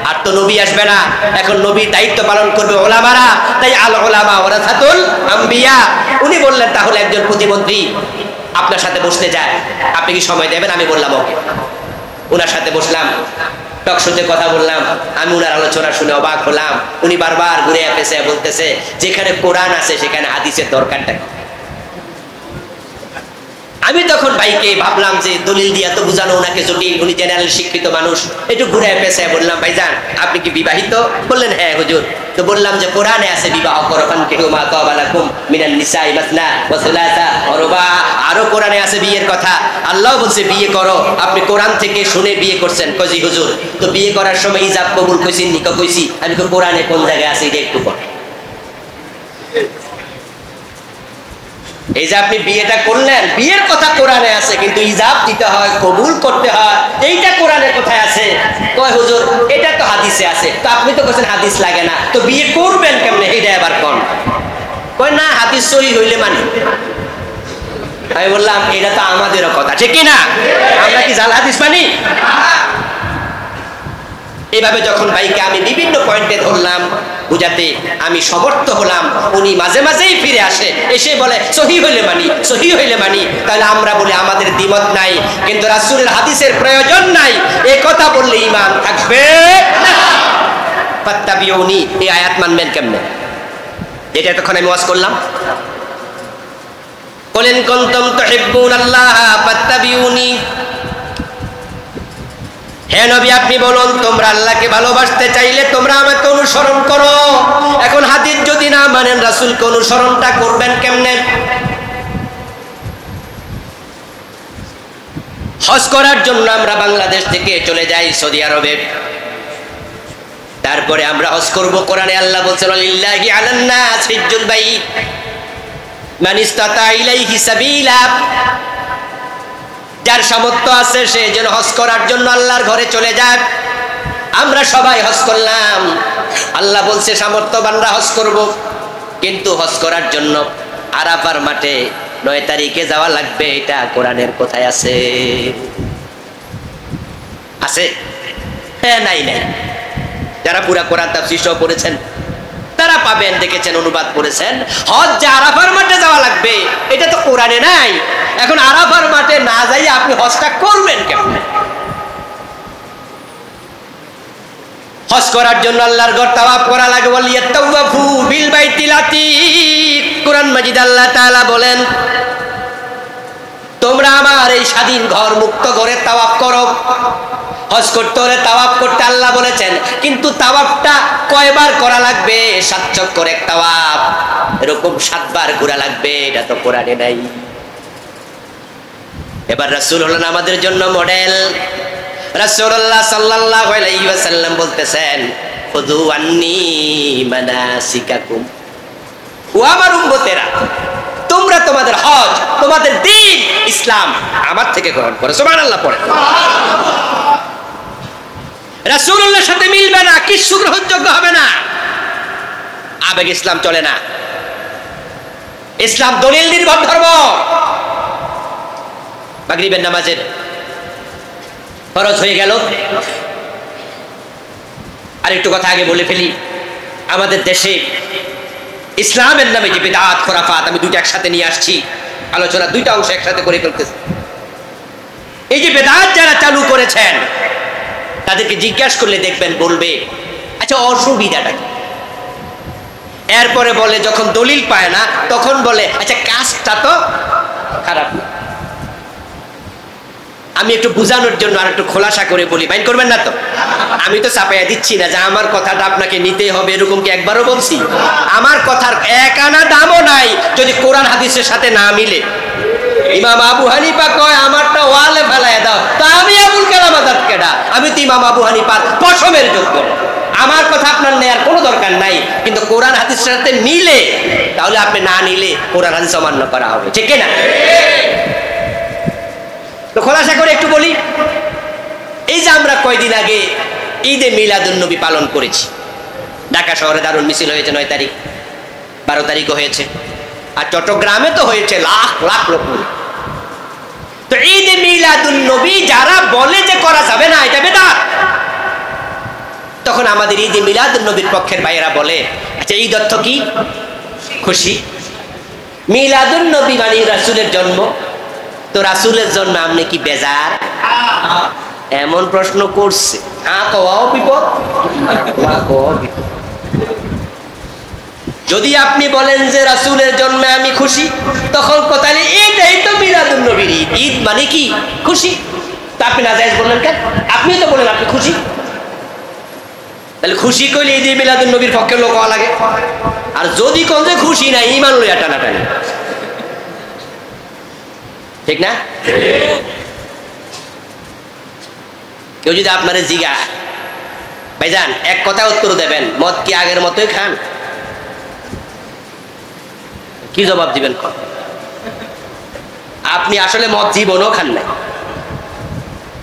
S1: আর তো নবী আসবে না, এখন নবীর দায়িত্ব পালন করবে ওলামারা, তাই আল উলামা ওয়ারাসাতুল আম্বিয়া। উনি বললেন তাহলে একজন প্রতিমন্ত্রী আপনার সাথে বসতে যায়, আপনি কি সময় দেবেন? আমি বললাম ওকে। উনার সাথে বসলাম, টক শোতে কথা বললাম। আমি উনার আলোচনা শুনে অবাক হলাম। উনি বারবার ঘুরে পেছে বলতেছে যেখানে কোরআন আছে সেখানে হাদিসের দরকারটা কি? আমি তখন ভাইকে ভাবলাম যে দলিল দিয়া তো বুঝানো ওনাকে জটিল, উনি জেনারেল শিক্ষিত মানুষ, একটু ঘুরে পেছায় বললাম ভাইজান আপনি কি বিবাহিত? বললেন হ্যাঁ হুজুর। তো বললাম যে কোরআনে আছে বিবাহ করো, ফানকিহু মা তাবা লাকুম মিনান নিসাই মাসনা ওয়া সুলাসা ওয়া রুবা, আরো কোরআনে আছে বিয়ের কথা। আল্লাহ বলছে বিয়ে করো, আপনি কোরআন থেকে শুনে বিয়ে করছেন? কইছি হুজুর তো বিয়ে করার সময় ইজাব কবুল কইছেন নিকা কইছি। আমি তো কোরআনে কোন জায়গায় আছে এটা একটু পড়। এই যে আপনি বিয়েটা করলেন, বিয়ের কথা কোরআনে আছে, কিন্তু ইজাব দিতে হয়, কবুল করতে হয়, এইটা কোরআনে কোথায় আছে? কয় হুজুর এটা তো হাদিসে আছে। তো আপনি তো বলছেন হাদিস লাগে না, তো বিয়ে করবেন কেমনে? এইটা এবার কোন? কয় না হাদিস সহি হইলে মানে। আমি বললাম এটা তো আমাদেরও কথা, ঠিক কি না? আমরা কি জাল হাদিস মানি? এভাবে যখন ভাইকে আমি বিভিন্ন পয়েন্টে ধরলাম বুঝাতে, আমি সমর্থ হলাম। উনি মাঝে মাঝেই ফিরে আসে, এসে বলে সহি হইলে মানি, সহি হইলে মানি। তাহলে আমরা বলি আমাদের দ্বিমত নাই, কিন্তু রাসূলের হাদিসের প্রয়োজন নাই, এই কথা বললে ঈমান থাকবে না। ফাত্তাবিউনি, এই আয়াত মানবেন কেমনে? যেটা এতক্ষণ আমি ওয়াজ করলাম, কুল ইন কুনতুম তুহিব্বুনাল্লাহ ফাত্তাবিউনি, হে নবী আপনি বলুন তোমরা আল্লাহকে ভালোবাসতে চাইলে তোমরা আমাকে অনুসরণ করো। এখন হাদিস যদি না মানেন রাসূলকে অনুসরণটা করবেন কেমনে? হজ করার জন্য আমরা বাংলাদেশ থেকে চলে যাই সৌদি আরবে, তারপরে আমরা হজ করব। কোরআনে আল্লাহ বলছেন লিল্লাহি আলান নাস হিজ্জুল বাইত মান ইসতাতা ইলাইহি সাবিলা, যার সামর্থ্য আছে সে যেন হজ করার জন্য আল্লাহর ঘরে চলে যায়। আমরা সবাই হজ করলাম, আল্লাহ বলছে সামর্থ্যবানরা হজ করব, কিন্তু হজ করার জন্য আরাফার মাঠে 9 তারিখে যাওয়া লাগবে। এটা কোরআনের কোথায় আছে? আছে? হ্যাঁ নাই নাই। যারা পুরা কোরআন তাফসীর সহ পড়েছেন তারা পাবেন, দেখেছেন, অনুবাদ করেছেন। হজ যে আরাফার মাঠে যাওয়া লাগবে এটা তো কোরআনে নাই। এখন আরাফার মাঠে না যাই আপনি হজটা করবেন কেমন? হজ করার জন্য আল্লাহর ঘর তাওয়াফ করা লাগে। ওয়ালিয়াতাওয়াফু বিল বাইতিল আতীক। কোরআন মাজিদ আল্লাহ তাআলা বলেন, তোমরা আমার এই স্বাধীন ঘর, মুক্ত ঘরে তাওয়াফ করো। হজ করতে হলে তাওয়াফ করতে আল্লাহ বলেছেন, কিন্তু তাওয়াফটা কয়বার করা লাগবে? 7 চক্কর এক তাওয়াফ, এরকম 7 বার ঘোরা লাগবে। এটা তো কোরআনে নাই। এবার রাসূল হলেন আমাদের জন্য মডেল। রাসূলুল্লাহ সাল্লাল্লাহু আলাইহি ওয়াসাল্লাম বলতেছেন, খুযু আন্নী মানাসিকাকুম। ও আমার উম্মতেরা, তোমরা তোমাদের হজ, তোমাদের দ্বীন ইসলাম আমার থেকে গ্রহণ করো। সুবহানাল্লাহ পড়ে। রাসূলুল্লাহর সাথে মিলবে না, কিছু গ্রহণযোগ্য হবে না। আবেগ ইসলাম চলে না। ইসলাম দলিল নির্ভর ধর্ম। মাগরিবের নামাজের ফরজ হয়ে গেল। আর একটু কথা আগে বলে ফেলি, আমাদের দেশে ইসলামের নামে যে বিদআত খুরাফাত, আমি দুইটা একসাথে নিয়ে আসছি আলোচনা, দুইটা অংশ একসাথে করে ফেলতেছি। এই যে বিদআত যারা চালু করেছেন তাদেরকে জিজ্ঞাসা করলে দেখবেন বলবে, আচ্ছা অসুবিধাটা কি? এরপরে বলে যখন দলিল পায় না তখন বলে, আচ্ছা কাজটা তো খারাপ না। আমি একটু বোঝানোর জন্য আর একটু খোলাসা করে বলি, মাইন্ড করবেন না তো? আমি তো চাপাইয়া দিচ্ছি না যে আমার কথাটা আপনাকে নিতে হবে, এরকম কি একবারও বলছি? আমার কথার এক আনা দামও নাই যদি কোরআন হাদিসের সাথে না মিলে। ইমাম আবু হানিফা কয় আমারটা ওয়ালে ফেলায় দাও, তা আমি আবুল কালাম আজাদ কেডা? আমি তো ইমাম আবু হানিফার পশমের যোগ্য। আমার কথা আপনার নেয়ার কোনো দরকার নাই, কিন্তু কোরআন হাদিসের সাথে মিলে, তাহলে আপনি না নিলে কোরআন হাদিস অমান্য করা হবে, ঠিক না? তো খোলাসা করে একটু বলি, এই যে আমরা কয়দিন আগে ঈদে মিলাদুন্নবী পালন করেছি, ঢাকা শহরে দারুণ মিছিল হয়েছে 9 তারিখ, 12 তারিখও হয়েছে, আর চট্টগ্রামে তো হয়েছে লাখ লাখ লোক। তো ঈদে মিলাদুন্নবী যারা বলে যে করা যাবে না, এটা বেদাত, তখন আমাদের ঈদে মিলাদুন্নবীর পক্ষের ভাইয়েরা বলে, আচ্ছা ঈদ অর্থ কি? খুশি। মিলাদুন্নবী মানে রাসূলের জন্ম, তো রাসূলের জন্য আপনি কি বেজার? এমন প্রশ্ন করছে। বিপদ। যদি আপনি বলেন যে রাসূলের জন্মে আমি খুশি, তখন কোথায় এটাই তো মিলাদুন্নবীর ঈদ। ঈদ মানে কি? খুশি। তা আপনি নাজায়েজ বললেন কেন? আপনি তো বলেন আপনি খুশি। তাহলে খুশি কইলে ঈদে মিলাদুন্নবীর পক্ষে লোক হওয়া লাগে। আর যদি কোন যে খুশি নাই, ঈমান লইয়া টানাটানি, ঠিক না? কেউ যদি আপনারে জিগা, ভাইজান এক কথা উত্তর দেবেন, মদ কি আগের মতোই খান? কি জবাব দিবেন? আপনি আসলে মদ জীবনও খান নাই,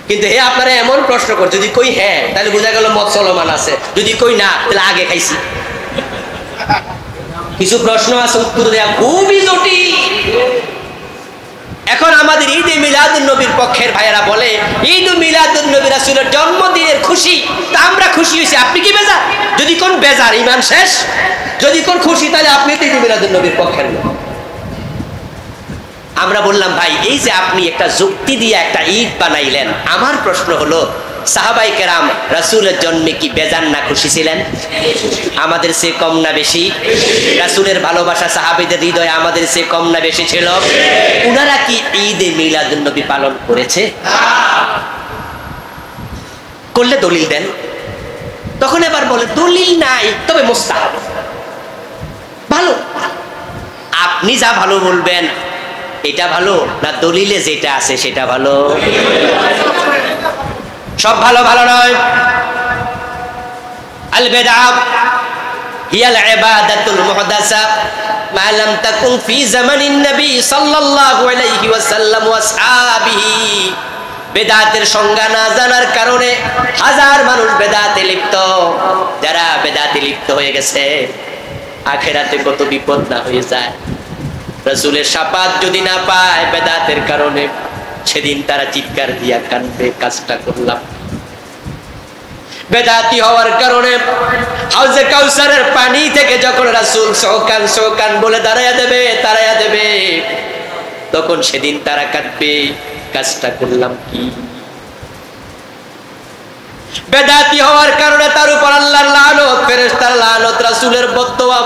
S1: কিন্তু হে আপনারা এমন প্রশ্ন কর, যদি কই হ্যাঁ তাহলে বোঝা গেল মদ চলমান আছে, যদি কই না তাহলে আগে খাইছি। কিছু প্রশ্ন আছে উত্তর দেওয়া খুবই জটিল। এখন আমাদের ঈদে মিলাদুন্নবীর পক্ষের ভাইয়েরা বলে ঈদ মিলাদুন্নবী রাসূলের জন্মদিনের খুশি, তা আমরা খুশি হয়েছি, আপনি কি বেজার? যদি কোন বেজার, ঈমান শেষ। যদি কোন খুশি, তাহলে আপনি তো ঈদ মিলাদুন্নবীর পক্ষের লোক। আমরা বললাম, ভাই এই যে আপনি একটা যুক্তি দিয়ে একটা ঈদ বানাইলেন, আমার প্রশ্ন হলো সাহাবায়ে কেরাম রাসূলের জন্মে কি বেজার না খুশি ছিলেন? আমাদের চেয়ে কম না বেশি? রাসূলের ভালোবাসা সাহাবীদের হৃদয়ে আমাদের চেয়ে কম না বেশি ছিল? উনারা কি ঈদে মিলাদুন্নবী পালন করেছে? করলে দলিল দেন। তখন এবার বলে দলিল নাই, তবে মুস্তাহাব ভালো। আপনি যা ভালো বলবেন এটা ভালো না দলিলে যেটা আছে সেটা ভালো? সব ভালো ভালো নয়। আল বিদআত হিয়াল ইবাদাতুল মুহদাসা মা লাম তাকুন ফি জামানিন নবী সাল্লাল্লাহু আলাইহি ওয়াসাল্লাম ওয়া আসহাবিহি। বেদাতের সংজ্ঞা না জানার কারণে হাজার মানুষ বেদাতে লিপ্ত। যারা বেদাতে লিপ্ত হয়ে গেছে আখিরাতে কত বিপদ না হয়ে যায়। রাসূলের শাফাত যদি না পায় বেদাতের কারণে, সেদিন তারা চিৎকার দিয়া কাঁদবে, কাজটা করলাম। বেদাতি হওয়ার কারণে হাউজে কাউসারের পানি থেকে যখন রাসূল সৌকান সৌকান বলে দাঁড়ায়া দেবে, তখন সেদিন তারা কাঁদবে, কাজটা করলাম কি? বেদাতি হওয়ার কারণে তার উপর আল্লাহর লানত, ফেরেশতার লানত, রাসূলের বদদোয়া।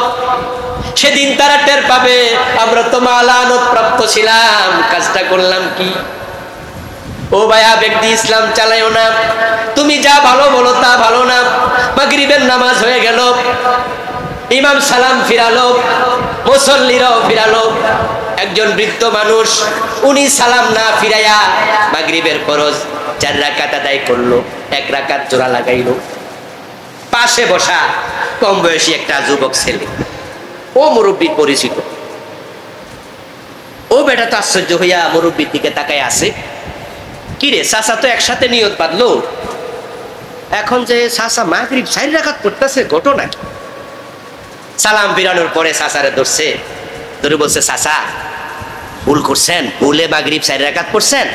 S1: সেদিন তারা টের পাবে আমরা তো লানত প্রাপ্ত ছিলাম, কাজটা করলাম কি? ও ভাইয়া, ব্যক্তি ইসলাম চালাইও না। তুমি যা ভালো বলো তা ভালো না। মাগরিবের নামাজ হয়ে গেল, ইমাম সালাম ফিরালো, মুসল্লিরাও ফিরালো। একজন বৃদ্ধ মানুষ, উনি সালাম না ফিরাইয়া মাগরিবের ফরজ 4 রাকাত আদায় করলো, 1 রাকাত জোড়া লাগাইলো। পাশে বসা কম বয়সী একটা যুবক ছেলে, ও মুরব্বী পরিচিত। ও বেটা তো আশ্চর্য হইয়া মুরব্বীর দিকে তাকায় আছে। কিরে চাচা তো একসাথে নিয়ত বাঁধলো, এখন যে চাচা মাগরিব 4 রাকাত পড়তেছে, ঘটনা কি? সালাম ফিরানোর পরে চাচারে ধরছে, ধরে বলছে, চাচা ভুল করছেন, ভুলে মাগরিব 4 রাকাত পড়ছেন।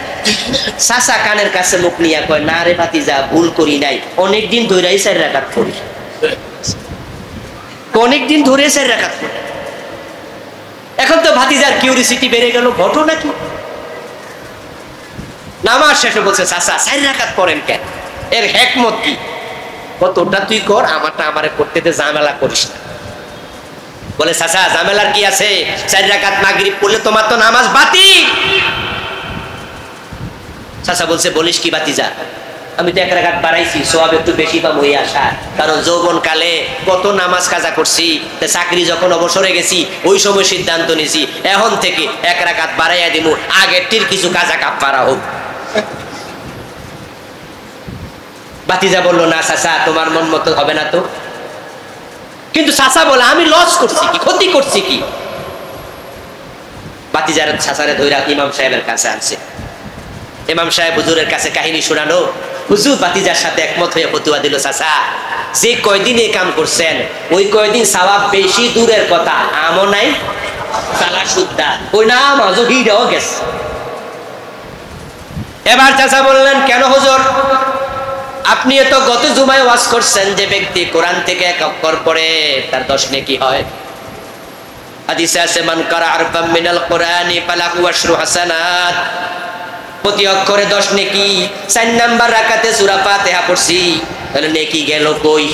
S1: চাচা কানের কাছে মুখ নিয়ে কয়, না রে ভাতিজা, ভুল করি নাই, অনেকদিন ধরেই 4 রাকাত পড়ি, অনেকদিন ধরে 4 রাকাত পড়ি। এখন তো ভাতিজার কিউরিসিটি বেড়ে গেল, ঘটনা কি? নামাজ শেষে বলছে, চাচা 4 রাকাত পড়েন কেন? এর হিকমত কি? কতটা তুই কর, আমারটা আমারে করতে দে, ঝামেলা করিস না। বলে, চাচা ঝামেলার কি আছে? 4 রাকাত মাগরিব পড়লে তোমার তো নামাজ বাতিল। চাচা বলছে, বলিস কি ভাতিজা, আমি তো 1 রাকাত বাড়াইছি, সওয়াব একটু বেশি পাবো এই আশা। কারণ যৌবন কালে কত নামাজ কাজা করছি, চাকরি যখন অবসরে গেছি ওই সময় সিদ্ধান্ত নিছি, এখন থেকে 1 রাকাত বাড়াইয়া দিব, আগেরটির কিছু কাজা কাফারা হোক। ভাতিজা বললো, না চাচা তোমার মন মতো হবে না তো। কিন্তু চাচা বলে, আমি লস করছি কি, ক্ষতি করছি কি? ভাতিজার চাচারে ধইরা ইমাম সাহেবের কাছে আনছে। ইমাম সাহেব হুজুরের কাছে কাহিনী শোনানো। হুজুর ভাতিজার সাথে একমত হয়ে ফতুয়া দিল, চাচা যে কয়দিন এই কাম করছেন ওই কয়দিন সওয়াব বেশি দূরের কথা, আমও নাই সালা সুদ্দা, ওই নাম আজহিরাও গেছে। এবার চাচা বললেন, কেন হুজুর? আপনি তো গত জুমায় ওয়াজ করছেন যে ব্যক্তি কোরআন থেকে 1 অক্ষর পড়ে তার 10 নেকি হয়। হাদিসে আছে, মান কারা আরফাম মিনাল কোরআনি ফালাহু আশরু হাসানাত, প্রতি অক্ষরে 10 নেকি। 4 নাম্বার রাকাতে সূরা ফাতিহা পড়ছি, তাহলে নেকি গেল কই?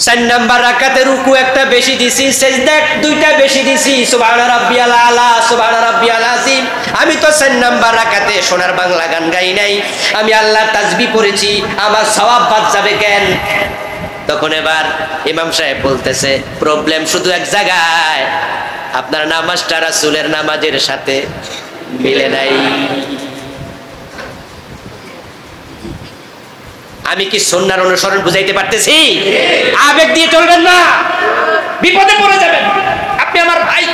S1: 4 নাম্বার রাকাতে রুকু একটা বেশি দিছি, সিজদা 2টা বেশি দিছি, সুবহান রাব্বিয়াল আলা, সুবহান রাব্বিয়াল আযীম। আমি তো 4 নাম্বার রাকাতে সোনার বাংলা গান গাই নাই, আমি আল্লাহর তাসবিহ পড়েছি, আমার সওয়াব বাদ যাবে কেন? তখন এবার ইমাম সাহেব বলতেছে, প্রবলেম শুধু এক জায়গায়, আপনার নামাজটা রাসূলের নামাজের সাথে মিলে নাই। আমি কি সুন্নাহর অনুসরণ বুঝাইতে পারতেছি? আবেগ দিয়ে চলবেন না, বিপদে পড়ে যাবেন। আপনি আমার ভাই।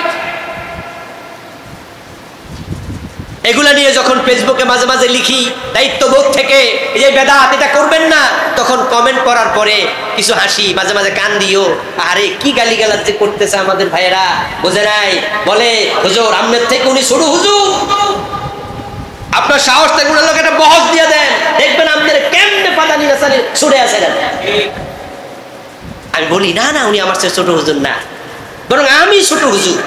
S1: এগুলা নিয়ে যখন ফেসবুকে মাঝে মাঝে লিখি দায়িত্ববোধ থেকে, এই যে বেদাত এটা করবেন না, তখন কমেন্ট করার পরে কিছু হাসি, মাঝে মাঝে কান দিও, আরে কি গালিগালাজ যে করতেছে আমাদের ভাইয়েরা, বোঝে নাই। বলে, হুজুর আমনের থেকে উনি ছোট হুজুর, আপনার সাহস থেকে উনার লোক একটা বহস দিয়ে দেন, দেখবেন আপনার কেমনে পাদানি রাসানি ছুড়ে আসে না। আমি বলি, না না, উনি আমার চেয়ে ছোট হুজুর না, বরং আমি ছোট হুজুর।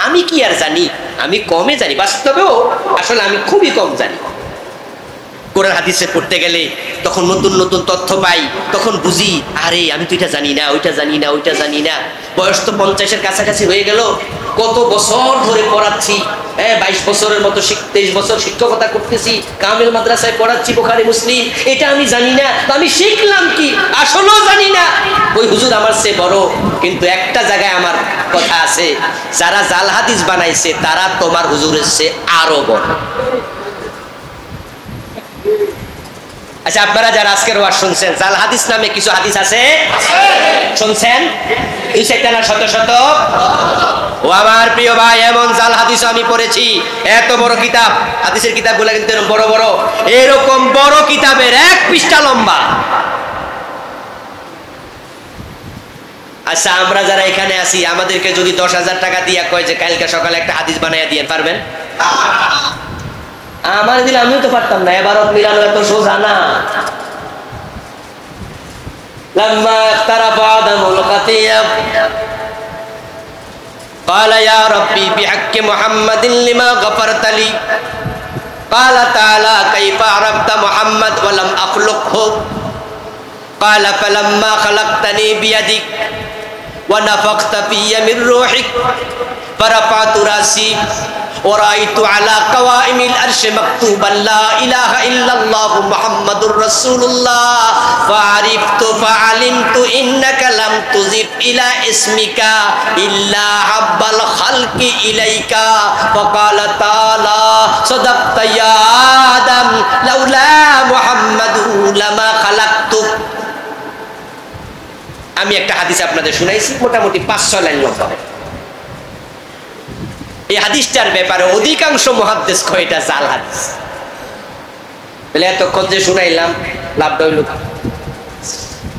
S1: আমি কি আর জানি, আমি কমে জানি, বাস্তবেও আসলে আমি খুবই কম জানি। কোরআন হাদিসে পড়তে গেলে তখন নতুন নতুন তথ্য পাই, তখন বুঝি, আরে আমি তো এটা জানি না, ওইটা জানি না, ওইটা জানি না। বয়স তো 50-এর কাছাকাছি হয়ে গেল, কত বছর ধরে পড়াচ্ছি, 22 বছরের মতো 23 বছর শিক্ষকতা করতেছি, কামিল মাদ্রাসায় পড়াচ্ছি বুখারী মুসলিম, এটা আমি জানি না, তো আমি শিখলাম কি? আসলেও জানি না। ওই হুজুর আমার চেয়ে বড়, কিন্তু একটা জায়গায় আমার কথা আছে, যারা জাল হাদিস বানাইছে তারা তোমার হুজুরের চেয়ে আরো বড়। আচ্ছা, আপনারা যারা আজকের ওয়াজ শুনছেন, জাল হাদিস নামে কিছু হাদিস আছে, শুনছেন? এই সেটা না শত শত। ও আমার প্রিয় ভাই, এমন জাল হাদিস আমি পড়েছি, এত বড় কিতাব, হাদিসের কিতাবগুলো কিন্তু এরকম বড় বড়, এরকম বড় কিতাবের 1 পৃষ্ঠা লম্বা। আচ্ছা, আমরা যারা এখানে আছি, আমাদেরকে যদি 10,000 টাকা দিয়া কয় যে কালকে সকালে একটা হাদিস বানাইয়া দিয়ে, পারবেন? আমার দিলে আমিও তো পারতাম না, এবারও মিলানো এত সোজা না। লাম্মা ইখতারাফা আদামুল খাতিয়া قال يا ربي بحق محمد لما غفرت لي قال تعالى كيف عرفت محمد ولم أخلقه قال فلما خلقتني بيدك ونفخت في من روحك فرفعت رأسي ورأيت على قوائم العرش مكتوبا لا إله إلا الله محمد رسول الله فعرفت فعلمت إنك لم تضف إلى اسمك إلا حب الخلق إليك فقال تعالى صدقت يا آدم لولا محمد لما خلقتك। আমি একটা হাদিস আপনাদের শুনাইছি, মোটামুটি 5-6 লাইন লম্বা। এই হাদিসটার ব্যাপারে অধিকাংশ মুহাদ্দিস কয় এটা জাল হাদিস। বলে এতক্ষণ যে শুনাইলাম লাভটা হইল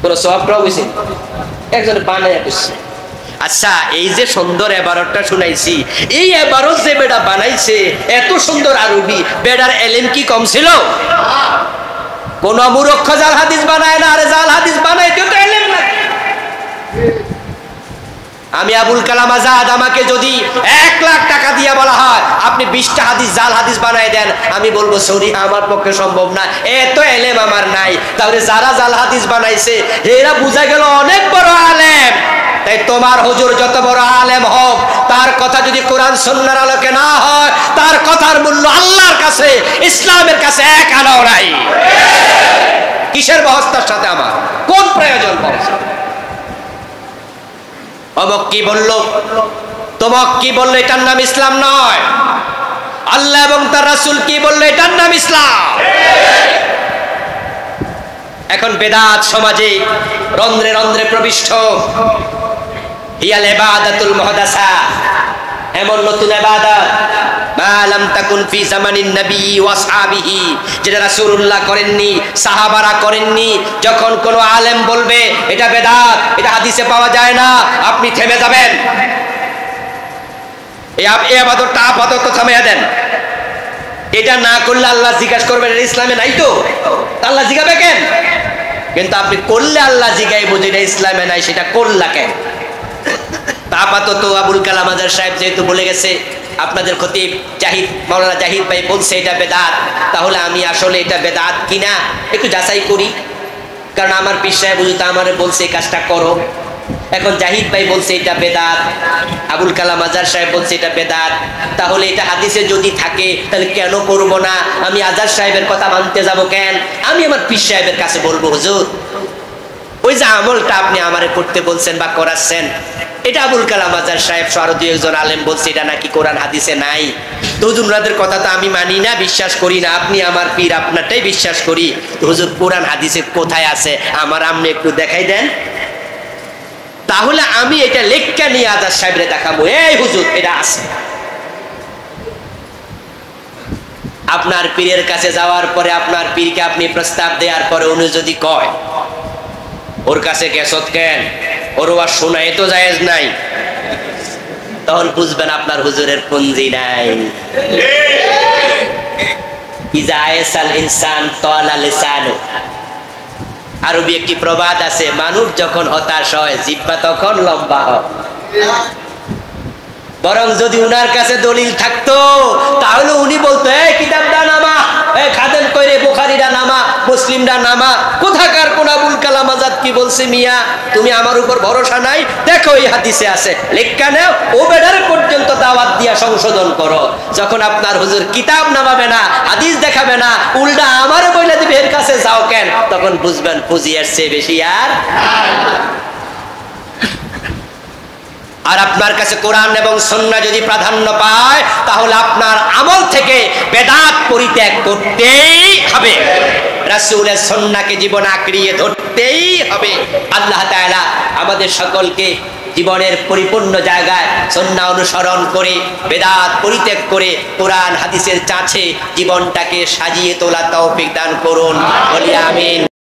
S1: তোর সবটাও বুঝি একজন বানায় দিচ্ছে। আচ্ছা, এই যে সুন্দর এবারটা শুনাইছি, এই এবারত যে বেটা বানাইছে এত সুন্দর আরবি, বেটার এলেম কি কম ছিল? কোন মূর্খ জাল হাদিস বানায় না, আরে জাল হাদিস বানায় তো এলেম না। আমি আবুল কালাম আজাদ, আমাকে যদি 1 লাখ টাকা দিয়ে বলা হয় আপনি 20টা হাদিস জাল হাদিস বানায় দেন, আমি বলবো সরি, আমার পক্ষে সম্ভব না, এত এলেম আমার নাই। তাহলে যারা জাল হাদিস বানাইছে এরা বুঝা গেল অনেক বড় আলেম। তাই তোমার হুজুর যত বড় আলেম হোক, তার কথা যদি কোরআন সুন্নাহর আলোকে না হয়, তার কথার মূল্য আল্লাহর কাছে, ইসলামের কাছে 1 আনাও নাই। কিসের বহস্তার সাথে আমার কোন প্রয়োজন? অমক কি বললো, তমক কি বললো, এটার নাম ইসলাম নয়। আল্লাহ এবং তার রাসূল কি বললো, এটার নাম ইসলাম। এখন বেদাত সমাজে রন্ধ্রে রন্ধ্রে প্রবিষ্ট। হিয়াল ইবাদাতুল মুহদাসা, এমন নতুন ইবাদত মা লাম তাকুন ফি জামানিন নবী ওয়া আসহাবিহি, যেটা রাসূলুল্লাহ করেননি, সাহাবারা করেননি। যখন কোন আলেম বলবে এটা বেদাত, এটা হাদিসে পাওয়া যায় না, আপনি থেমে যাবেন। এই ইবাদতটা আপাতত থামিয়ে দেন। এটা না করলে আল্লাহ জিজ্ঞাসা করবেন এটা ইসলামে নাই তো, আল্লাহ জিজ্ঞাবে কেন? কিন্তু আপনি করলে আল্লাহ জিজ্ঞাইব যে এটা ইসলামে নাই, সেটা করলা কেন? আপাতত আবুল কালাম আজাদ সাহেব যেহেতু বলে গেছে, আপনাদের খতিব জাহিদ, মাওলানা জাহিদ ভাই বলছে এটা বেদাত, তাহলে আমি আসলে এটা বেদাত কিনা একটু যাচাই করি। কারণ আমার পীর সাহেব হুজুর আমারে বলছে এই কাজটা করো। এখন জাহিদ ভাই বলছে এটা বেদাত, আবুল কালাম আজাদ সাহেব বলছে এটা বেদাত, তাহলে এটা হাদিসে যদি থাকে তাহলে কেন করব না? আমি আজাদ সাহেবের কথা মানতে যাব কেন? আমি আমার পীর সাহেবের কাছে বলবো, হুজুর ওই যে আমলটা আপনি আমারে করতে বলছেন বা করাচ্ছেন, এটা আবুল কালাম আজাদ সাহেব সহ 2-1 আলেম বলছে এটা নাকি কোরআন হাদিসে নাই। তো হুজুর ওনাদের কথা তো আমি মানি না, বিশ্বাস করি না। আপনি আমার পীর, আপনারটাই বিশ্বাস করি। হুজুর কোরআন হাদিসে কোথায় আছে আমার আপনি একটু দেখাই দেন, তাহলে আমি এটা লেখা নিয়ে আজাদ সাহেবরে দেখাবো, এই হুজুর এটা আছে। আপনার পীরের কাছে যাওয়ার পরে, আপনার পীরকে আপনি প্রস্তাব দেওয়ার পরে উনি যদি কয় ওর কাছে গেছত কেন, ওর আর শোনাই তো জায়েজ নাই, তখন বুঝবেন আপনার হুজুরের পুঞ্জি নাই। ইজা আয়াসাল ইনসান তালা লিসানু, আরবি একটি প্রবাদ আছে, মানুষ যখন হতাশ হয় জিহ্বা তখন লম্বা হয়। বরং যদি উনার কাছে দলিল থাকতো তাহলে উনি বলতো এই কিতাবটা নামা, এই খাদেম কইরে বুখারীটা নামা, মুসলিমটা নামা। কোথাকার কোন আবুল কালাম আজাদ কি বলছে মিয়া, তুমি আমার উপর ভরসা নাই, দেখো এই হাদিসে আছে, লেখা নাও, ও বেডারে পর্যন্ত দাওয়াত দিয়া সংশোধন করো। যখন আপনার হুজুর কিতাব নামাবে না, হাদিস দেখাবে না, উল্টা আমারে বইলা দিবে এর কাছে যাও কেন, তখন বুঝবেন পুঁজি এর চেয়ে বেশি আর। আর আপনার কাছে কোরআন এবং সুন্নাহ যদি প্রাধান্য পায়, তাহলে আপনার আমল থেকে বেদাত পরিত্যাগ করতেই হবে, রাসূলের সুন্নাহকে জীবন আঁকড়িয়ে ধরতেই হবে। আল্লাহ তাআলা আমাদের সকলকে জীবনের পরিপূর্ণ জায়গায় সুন্নাহ অনুসরণ করে, বেদাত পরিত্যাগ করে, কোরআন হাদিসের চাঁচে জীবনটাকে সাজিয়ে তোলা তৌফিক দান করুন, বলি আমিন।